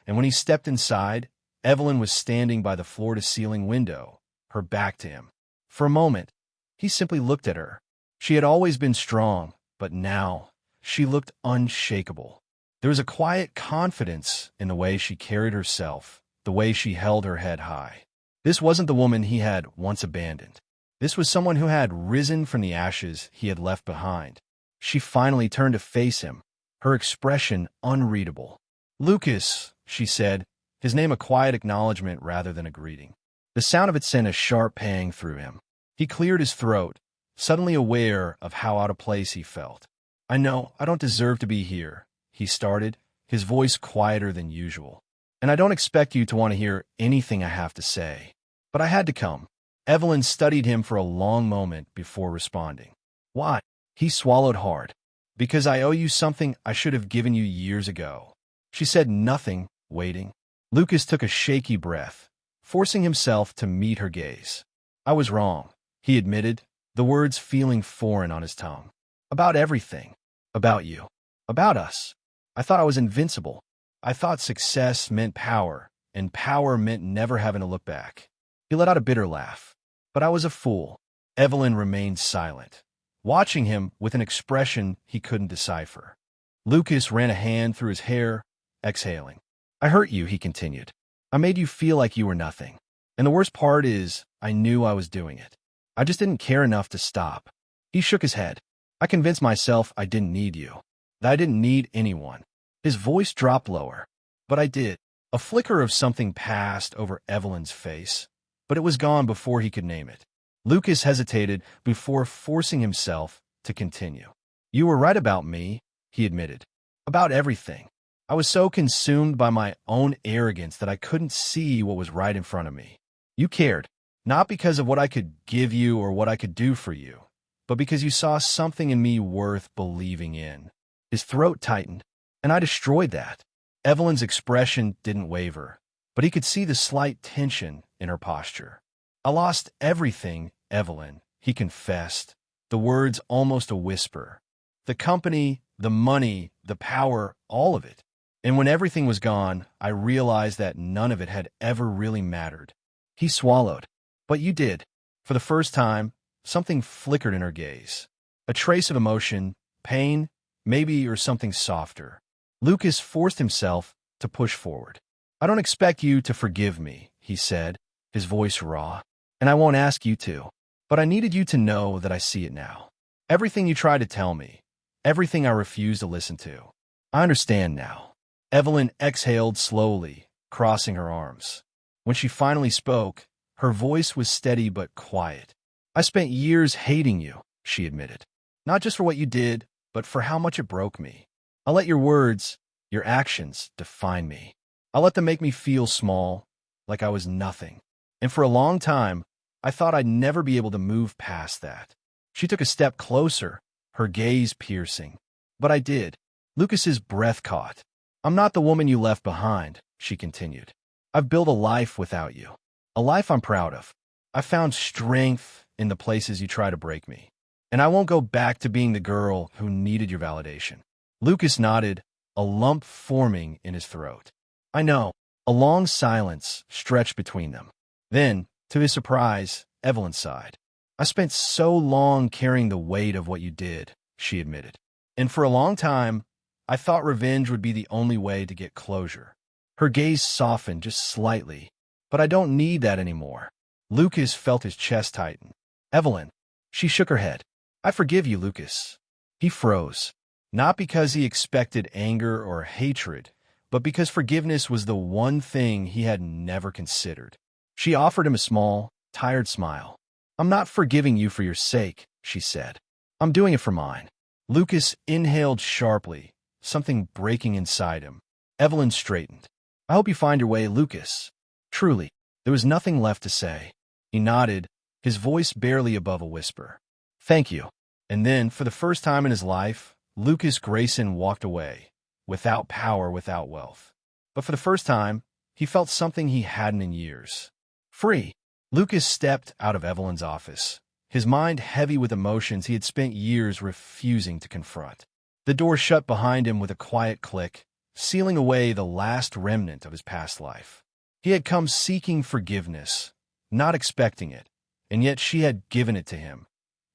and when he stepped inside, Evelyn was standing by the floor-to-ceiling window, her back to him. For a moment, he simply looked at her. She had always been strong, but now she looked unshakable. There was a quiet confidence in the way she carried herself, the way she held her head high. This wasn't the woman he had once abandoned. This was someone who had risen from the ashes he had left behind. She finally turned to face him, her expression unreadable. "Lucas," she said, his name a quiet acknowledgement rather than a greeting. The sound of it sent a sharp pang through him. He cleared his throat, suddenly aware of how out of place he felt. "I know I don't deserve to be here," he started, his voice quieter than usual. "And I don't expect you to want to hear anything I have to say. But I had to come." Evelyn studied him for a long moment before responding. "Why?" He swallowed hard. "Because I owe you something I should have given you years ago." She said nothing, waiting. Lucas took a shaky breath, forcing himself to meet her gaze. "I was wrong," he admitted, the words feeling foreign on his tongue. "About everything. About you. About us. I thought I was invincible. I thought success meant power, and power meant never having to look back." He let out a bitter laugh. "But I was a fool." Evelyn remained silent, watching him with an expression he couldn't decipher. Lucas ran a hand through his hair, exhaling. "I hurt you," he continued. "I made you feel like you were nothing. And the worst part is, I knew I was doing it. I just didn't care enough to stop." He shook his head. "I convinced myself I didn't need you, that I didn't need anyone." His voice dropped lower. "But I did." A flicker of something passed over Evelyn's face, but it was gone before he could name it. Lucas hesitated before forcing himself to continue. "You were right about me," he admitted. "About everything. I was so consumed by my own arrogance that I couldn't see what was right in front of me. You cared, not because of what I could give you or what I could do for you, but because you saw something in me worth believing in." His throat tightened, "And I destroyed that." Evelyn's expression didn't waver, but he could see the slight tension in her posture. "I lost everything, Evelyn," he confessed, the words almost a whisper. "The company, the money, the power, all of it. And when everything was gone, I realized that none of it had ever really mattered." He swallowed. "But you did." For the first time, something flickered in her gaze. A trace of emotion, pain, maybe, or something softer. Lucas forced himself to push forward. "I don't expect you to forgive me," he said, his voice raw. "And I won't ask you to. But I needed you to know that I see it now. Everything you tried to tell me, everything I refused to listen to. I understand now." Evelyn exhaled slowly, crossing her arms. When she finally spoke, her voice was steady but quiet. "I spent years hating you," she admitted. "Not just for what you did, but for how much it broke me. I let your words, your actions, define me. I let them make me feel small, like I was nothing. And for a long time, I thought I'd never be able to move past that." She took a step closer, her gaze piercing. "But I did." Lucas's breath caught. "I'm not the woman you left behind," she continued. "I've built a life without you. A life I'm proud of. I found strength in the places you try to break me. And I won't go back to being the girl who needed your validation." Lucas nodded, a lump forming in his throat. "I know." A long silence stretched between them. Then, to his surprise, Evelyn sighed. "I spent so long carrying the weight of what you did," she admitted. "And for a long time, I thought revenge would be the only way to get closure." Her gaze softened just slightly. "But I don't need that anymore." Lucas felt his chest tighten. "Evelyn." She shook her head. "I forgive you, Lucas." He froze, not because he expected anger or hatred, but because forgiveness was the one thing he had never considered. She offered him a small, tired smile. "I'm not forgiving you for your sake," she said. "I'm doing it for mine." Lucas inhaled sharply, something breaking inside him. Evelyn straightened. "I hope you find your way, Lucas." Truly, there was nothing left to say. He nodded, his voice barely above a whisper. "Thank you." And then, for the first time in his life, Lucas Grayson walked away, without power, without wealth. But for the first time, he felt something he hadn't in years. Free. Lucas stepped out of Evelyn's office, his mind heavy with emotions he had spent years refusing to confront. The door shut behind him with a quiet click, sealing away the last remnant of his past life. He had come seeking forgiveness, not expecting it, and yet she had given it to him,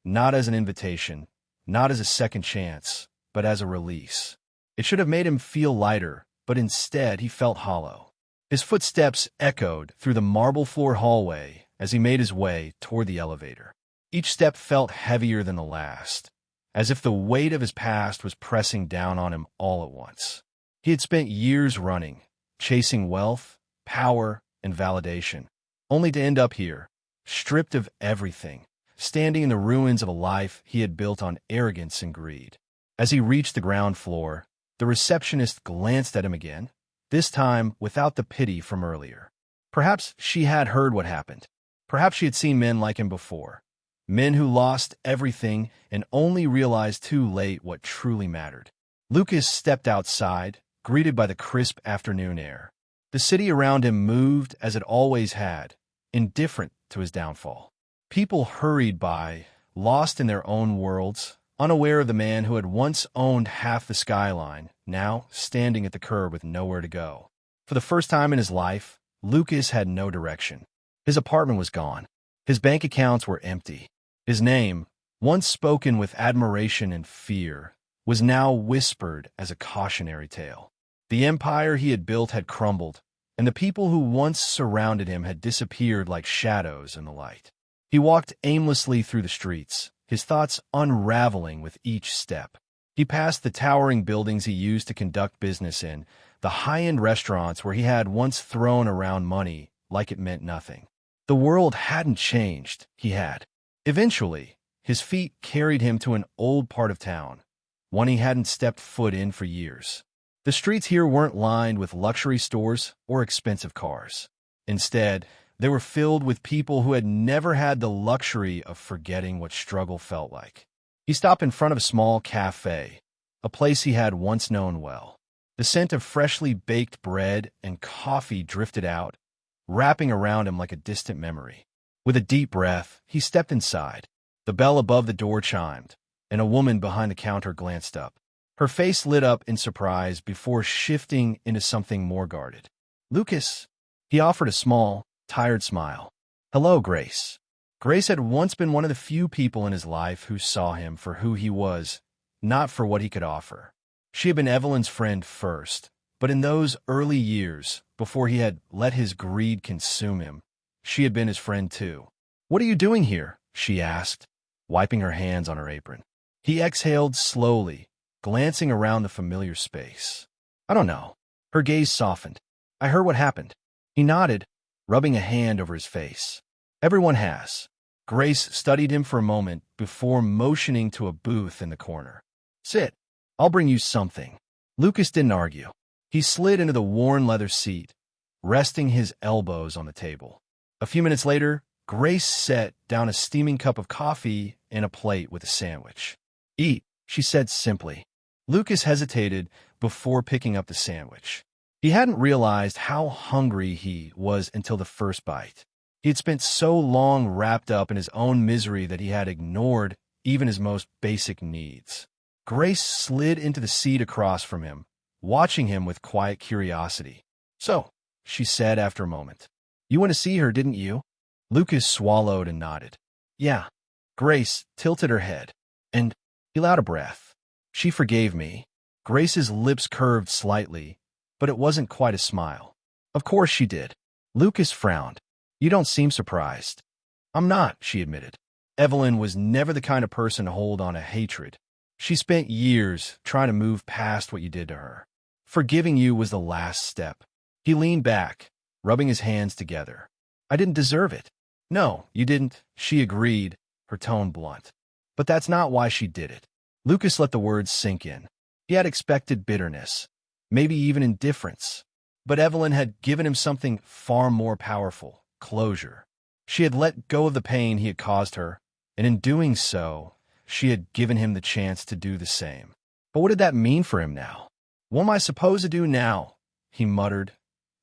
not as an invitation, not as a second chance, but as a release. It should have made him feel lighter, but instead he felt hollow. His footsteps echoed through the marble-floored hallway as he made his way toward the elevator. Each step felt heavier than the last, as if the weight of his past was pressing down on him all at once. He had spent years running, chasing wealth, power, and validation, only to end up here, stripped of everything, standing in the ruins of a life he had built on arrogance and greed. As he reached the ground floor, the receptionist glanced at him again, this time without the pity from earlier. Perhaps she had heard what happened. Perhaps she had seen men like him before. Men who lost everything and only realized too late what truly mattered. Lucas stepped outside, greeted by the crisp afternoon air. The city around him moved as it always had, indifferent to his downfall. People hurried by, lost in their own worlds, unaware of the man who had once owned half the skyline, now standing at the curb with nowhere to go. For the first time in his life, Lucas had no direction. His apartment was gone. His bank accounts were empty. His name, once spoken with admiration and fear, was now whispered as a cautionary tale. The empire he had built had crumbled, and the people who once surrounded him had disappeared like shadows in the light. He walked aimlessly through the streets, his thoughts unraveling with each step. He passed the towering buildings he used to conduct business in, the high-end restaurants where he had once thrown around money like it meant nothing. The world hadn't changed, he had. Eventually, his feet carried him to an old part of town, one he hadn't stepped foot in for years. The streets here weren't lined with luxury stores or expensive cars. Instead, they were filled with people who had never had the luxury of forgetting what struggle felt like. He stopped in front of a small cafe, a place he had once known well. The scent of freshly baked bread and coffee drifted out, wrapping around him like a distant memory. With a deep breath, he stepped inside. The bell above the door chimed, and a woman behind the counter glanced up. Her face lit up in surprise before shifting into something more guarded. "Lucas," he offered a small, tired smile. "Hello, Grace." Grace had once been one of the few people in his life who saw him for who he was, not for what he could offer. She had been Evelyn's friend first, but in those early years, before he had let his greed consume him, she had been his friend too. "What are you doing here?" she asked, wiping her hands on her apron. He exhaled slowly, glancing around the familiar space. "I don't know." Her gaze softened. "I heard what happened." He nodded, rubbing a hand over his face. "Everyone has." Grace studied him for a moment before motioning to a booth in the corner. "Sit. I'll bring you something." Lucas didn't argue. He slid into the worn leather seat, resting his elbows on the table. A few minutes later, Grace set down a steaming cup of coffee and a plate with a sandwich. "Eat," she said simply. Lucas hesitated before picking up the sandwich. He hadn't realized how hungry he was until the first bite. He had spent so long wrapped up in his own misery that he had ignored even his most basic needs. Grace slid into the seat across from him, watching him with quiet curiosity. "So," she said after a moment, "you went to see her, didn't you?" Lucas swallowed and nodded. "Yeah." Grace tilted her head, and he let out a breath. "She forgave me." Grace's lips curved slightly, but it wasn't quite a smile. "Of course she did." Lucas frowned. "You don't seem surprised." "I'm not," she admitted. Evelyn was never the kind of person to hold on to hatred. She spent years trying to move past what you did to her. Forgiving you was the last step. He leaned back, rubbing his hands together. "I didn't deserve it." "No, you didn't," she agreed, her tone blunt. "But that's not why she did it." Lucas let the words sink in. He had expected bitterness, maybe even indifference. But Evelyn had given him something far more powerful, closure. She had let go of the pain he had caused her, and in doing so, she had given him the chance to do the same. But what did that mean for him now? "What am I supposed to do now?" he muttered,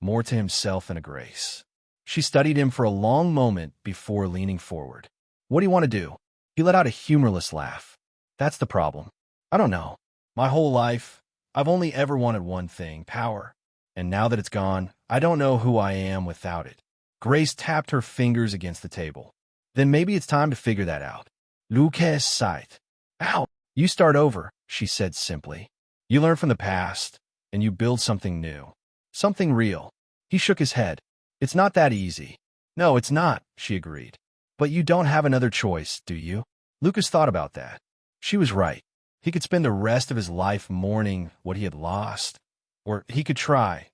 more to himself than to Grace. She studied him for a long moment before leaning forward. "What do you want to do?" He let out a humorless laugh. "That's the problem. I don't know. My whole life, I've only ever wanted one thing, power. And now that it's gone, I don't know who I am without it." Grace tapped her fingers against the table. "Then maybe it's time to figure that out." Lucas sighed. "Ow! You start over," she said simply. "You learn from the past, and you build something new. Something real." He shook his head. "It's not that easy." "No, it's not," she agreed. "But you don't have another choice, do you?" Lucas thought about that. She was right. He could spend the rest of his life mourning what he had lost, or he could try,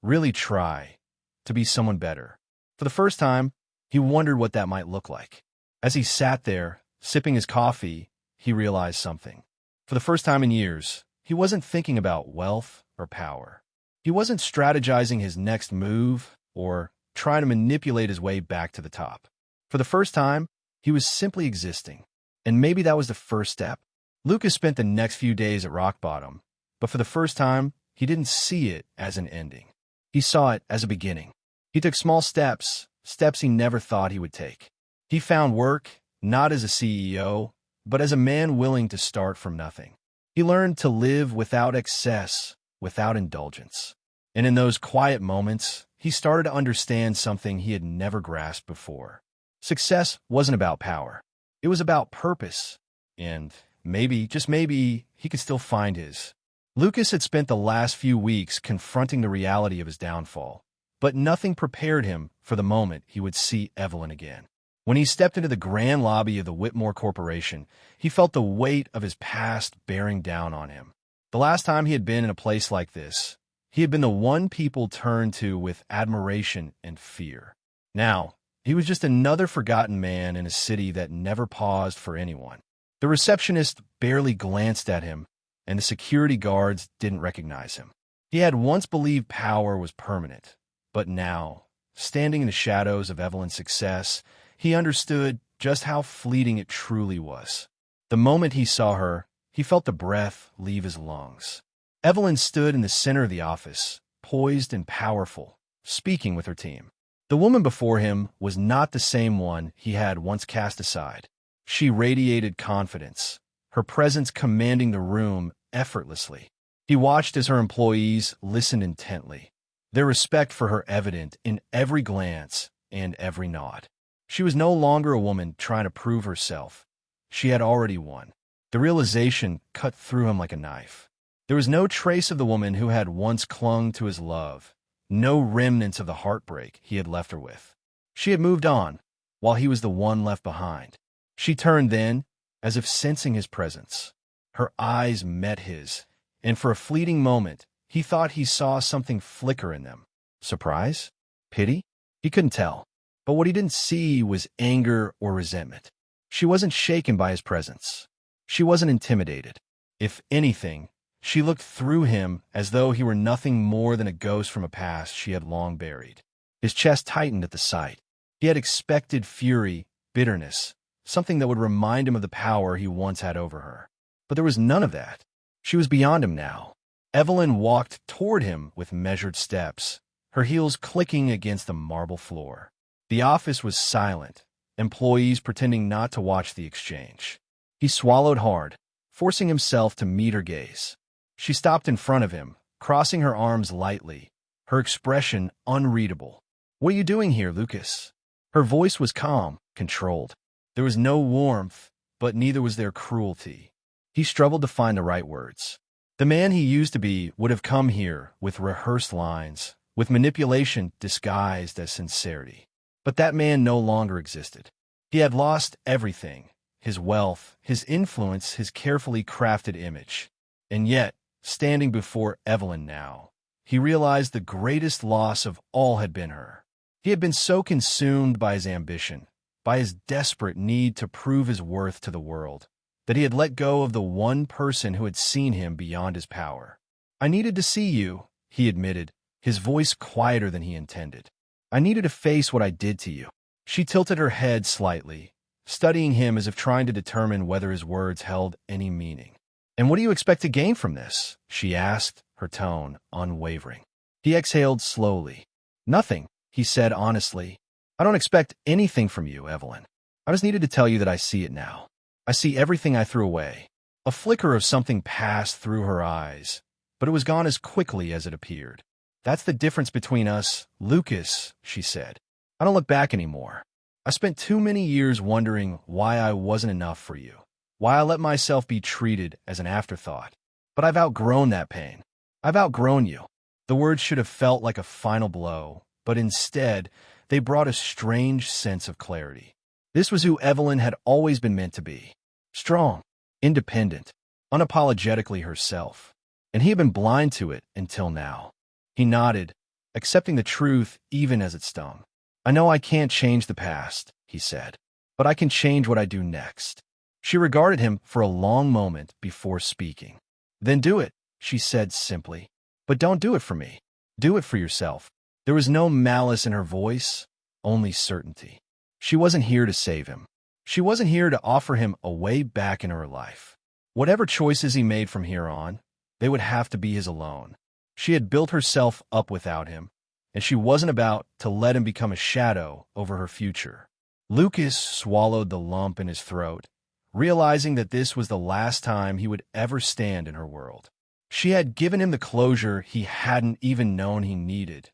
really try, to be someone better. For the first time, he wondered what that might look like. As he sat there, sipping his coffee, he realized something. For the first time in years, he wasn't thinking about wealth or power. He wasn't strategizing his next move or trying to manipulate his way back to the top. For the first time, he was simply existing. And maybe that was the first step. Lucas spent the next few days at rock bottom, but for the first time, he didn't see it as an ending. He saw it as a beginning. He took small steps, steps he never thought he would take. He found work, not as a CEO, but as a man willing to start from nothing. He learned to live without excess, without indulgence. And in those quiet moments, he started to understand something he had never grasped before. Success wasn't about power. It was about purpose. And maybe, just maybe, he could still find his. Lucas had spent the last few weeks confronting the reality of his downfall, but nothing prepared him for the moment he would see Evelyn again. When he stepped into the grand lobby of the Whitmore Corporation, he felt the weight of his past bearing down on him. The last time he had been in a place like this, he had been the one people turned to with admiration and fear. Now, he was just another forgotten man in a city that never paused for anyone. The receptionist barely glanced at him, and the security guards didn't recognize him. He had once believed power was permanent, but now, standing in the shadows of Evelyn's success, he understood just how fleeting it truly was. The moment he saw her, he felt the breath leave his lungs. Evelyn stood in the center of the office, poised and powerful, speaking with her team. The woman before him was not the same one he had once cast aside. She radiated confidence, her presence commanding the room effortlessly. He watched as her employees listened intently, their respect for her evident in every glance and every nod. She was no longer a woman trying to prove herself. She had already won. The realization cut through him like a knife. There was no trace of the woman who had once clung to his love, no remnants of the heartbreak he had left her with. She had moved on, while he was the one left behind. She turned then, as if sensing his presence. Her eyes met his, and for a fleeting moment, he thought he saw something flicker in them. Surprise? Pity? He couldn't tell. But what he didn't see was anger or resentment. She wasn't shaken by his presence. She wasn't intimidated. If anything, she looked through him as though he were nothing more than a ghost from a past she had long buried. His chest tightened at the sight. He had expected fury, bitterness, something that would remind him of the power he once had over her. But there was none of that. She was beyond him now. Evelyn walked toward him with measured steps, her heels clicking against the marble floor. The office was silent, employees pretending not to watch the exchange. He swallowed hard, forcing himself to meet her gaze. She stopped in front of him, crossing her arms lightly, her expression unreadable. "What are you doing here, Lucas?" Her voice was calm, controlled. There was no warmth, but neither was there cruelty. He struggled to find the right words. The man he used to be would have come here with rehearsed lines, with manipulation disguised as sincerity. But that man no longer existed. He had lost everything, his wealth, his influence, his carefully crafted image. And yet, standing before Evelyn now, he realized the greatest loss of all had been her. He had been so consumed by his ambition, by his desperate need to prove his worth to the world, that he had let go of the one person who had seen him beyond his power. "I needed to see you," he admitted, his voice quieter than he intended. "I needed to face what I did to you." She tilted her head slightly, studying him as if trying to determine whether his words held any meaning. "And what do you expect to gain from this?" she asked, her tone unwavering. He exhaled slowly. "Nothing," he said honestly. "I don't expect anything from you, Evelyn. I just needed to tell you that I see it now. I see everything I threw away." A flicker of something passed through her eyes, but it was gone as quickly as it appeared. "That's the difference between us, Lucas," she said. "I don't look back anymore. I spent too many years wondering why I wasn't enough for you, why I let myself be treated as an afterthought. But I've outgrown that pain. I've outgrown you." The words should have felt like a final blow, but instead, they brought a strange sense of clarity. This was who Evelyn had always been meant to be. Strong, independent, unapologetically herself. And he had been blind to it until now. He nodded, accepting the truth even as it stung. I know I can't change the past, he said, but I can change what I do next. She regarded him for a long moment before speaking. Then do it, she said simply. But don't do it for me. Do it for yourself. There was no malice in her voice, only certainty. She wasn't here to save him. She wasn't here to offer him a way back in her life. Whatever choices he made from here on, they would have to be his alone. She had built herself up without him, and she wasn't about to let him become a shadow over her future. Lucas swallowed the lump in his throat, realizing that this was the last time he would ever stand in her world. She had given him the closure he hadn't even known he needed,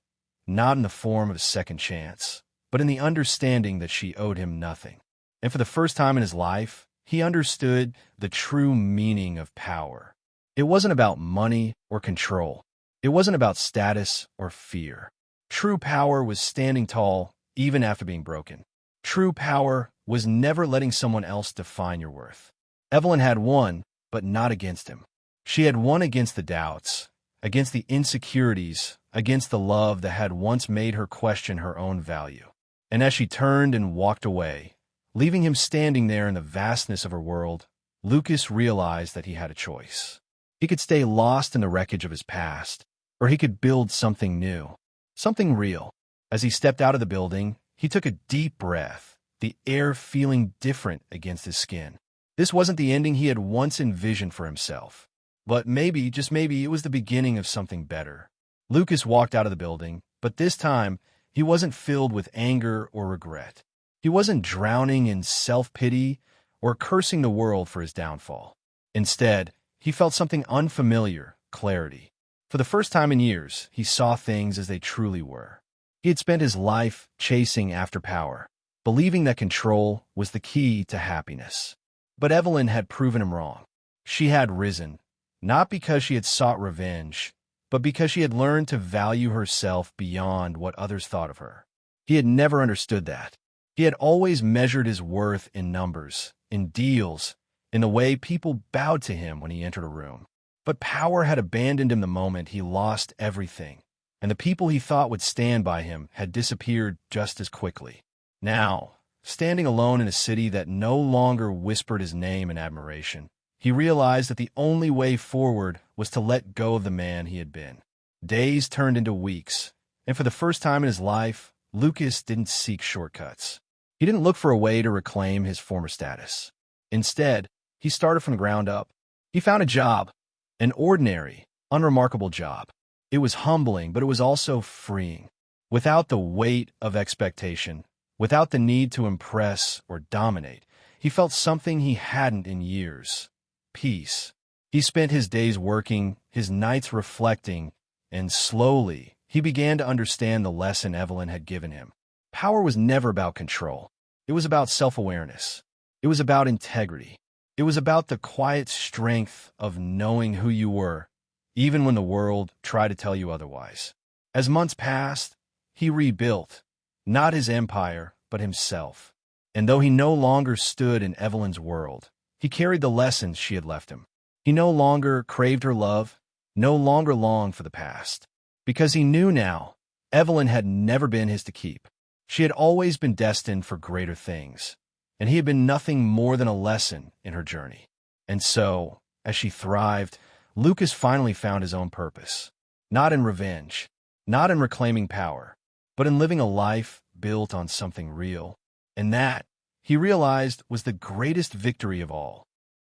not in the form of a second chance, but in the understanding that she owed him nothing. And for the first time in his life, he understood the true meaning of power. It wasn't about money or control. It wasn't about status or fear. True power was standing tall even after being broken. True power was never letting someone else define your worth. Evelyn had won, but not against him. She had won against the doubts, against the insecurities, against the love that had once made her question her own value. And as she turned and walked away, leaving him standing there in the vastness of her world, Lucas realized that he had a choice. He could stay lost in the wreckage of his past, or he could build something new, something real. As he stepped out of the building, he took a deep breath, the air feeling different against his skin. This wasn't the ending he had once envisioned for himself. But maybe, just maybe, it was the beginning of something better. Lucas walked out of the building, but this time, he wasn't filled with anger or regret. He wasn't drowning in self-pity or cursing the world for his downfall. Instead, he felt something unfamiliar, clarity. For the first time in years, he saw things as they truly were. He had spent his life chasing after power, believing that control was the key to happiness. But Evelyn had proven him wrong. She had risen, not because she had sought revenge, but because she had learned to value herself beyond what others thought of her. He had never understood that. He had always measured his worth in numbers, in deals, in the way people bowed to him when he entered a room. But power had abandoned him the moment he lost everything, and the people he thought would stand by him had disappeared just as quickly. Now, standing alone in a city that no longer whispered his name in admiration, he realized that the only way forward was to let go of the man he had been. Days turned into weeks, and for the first time in his life, Lucas didn't seek shortcuts. He didn't look for a way to reclaim his former status. Instead, he started from the ground up. He found a job, an ordinary, unremarkable job. It was humbling, but it was also freeing. Without the weight of expectation, without the need to impress or dominate, he felt something he hadn't in years. Peace. He spent his days working, his nights reflecting, and slowly, he began to understand the lesson Evelyn had given him. Power was never about control. It was about self-awareness. It was about integrity. It was about the quiet strength of knowing who you were, even when the world tried to tell you otherwise. As months passed, he rebuilt, not his empire, but himself. And though he no longer stood in Evelyn's world, he carried the lessons she had left him. He no longer craved her love, no longer longed for the past. Because he knew now, Evelyn had never been his to keep. She had always been destined for greater things, and he had been nothing more than a lesson in her journey. And so, as she thrived, Lucas finally found his own purpose. Not in revenge, not in reclaiming power, but in living a life built on something real. And that, he realized, was the greatest victory of all.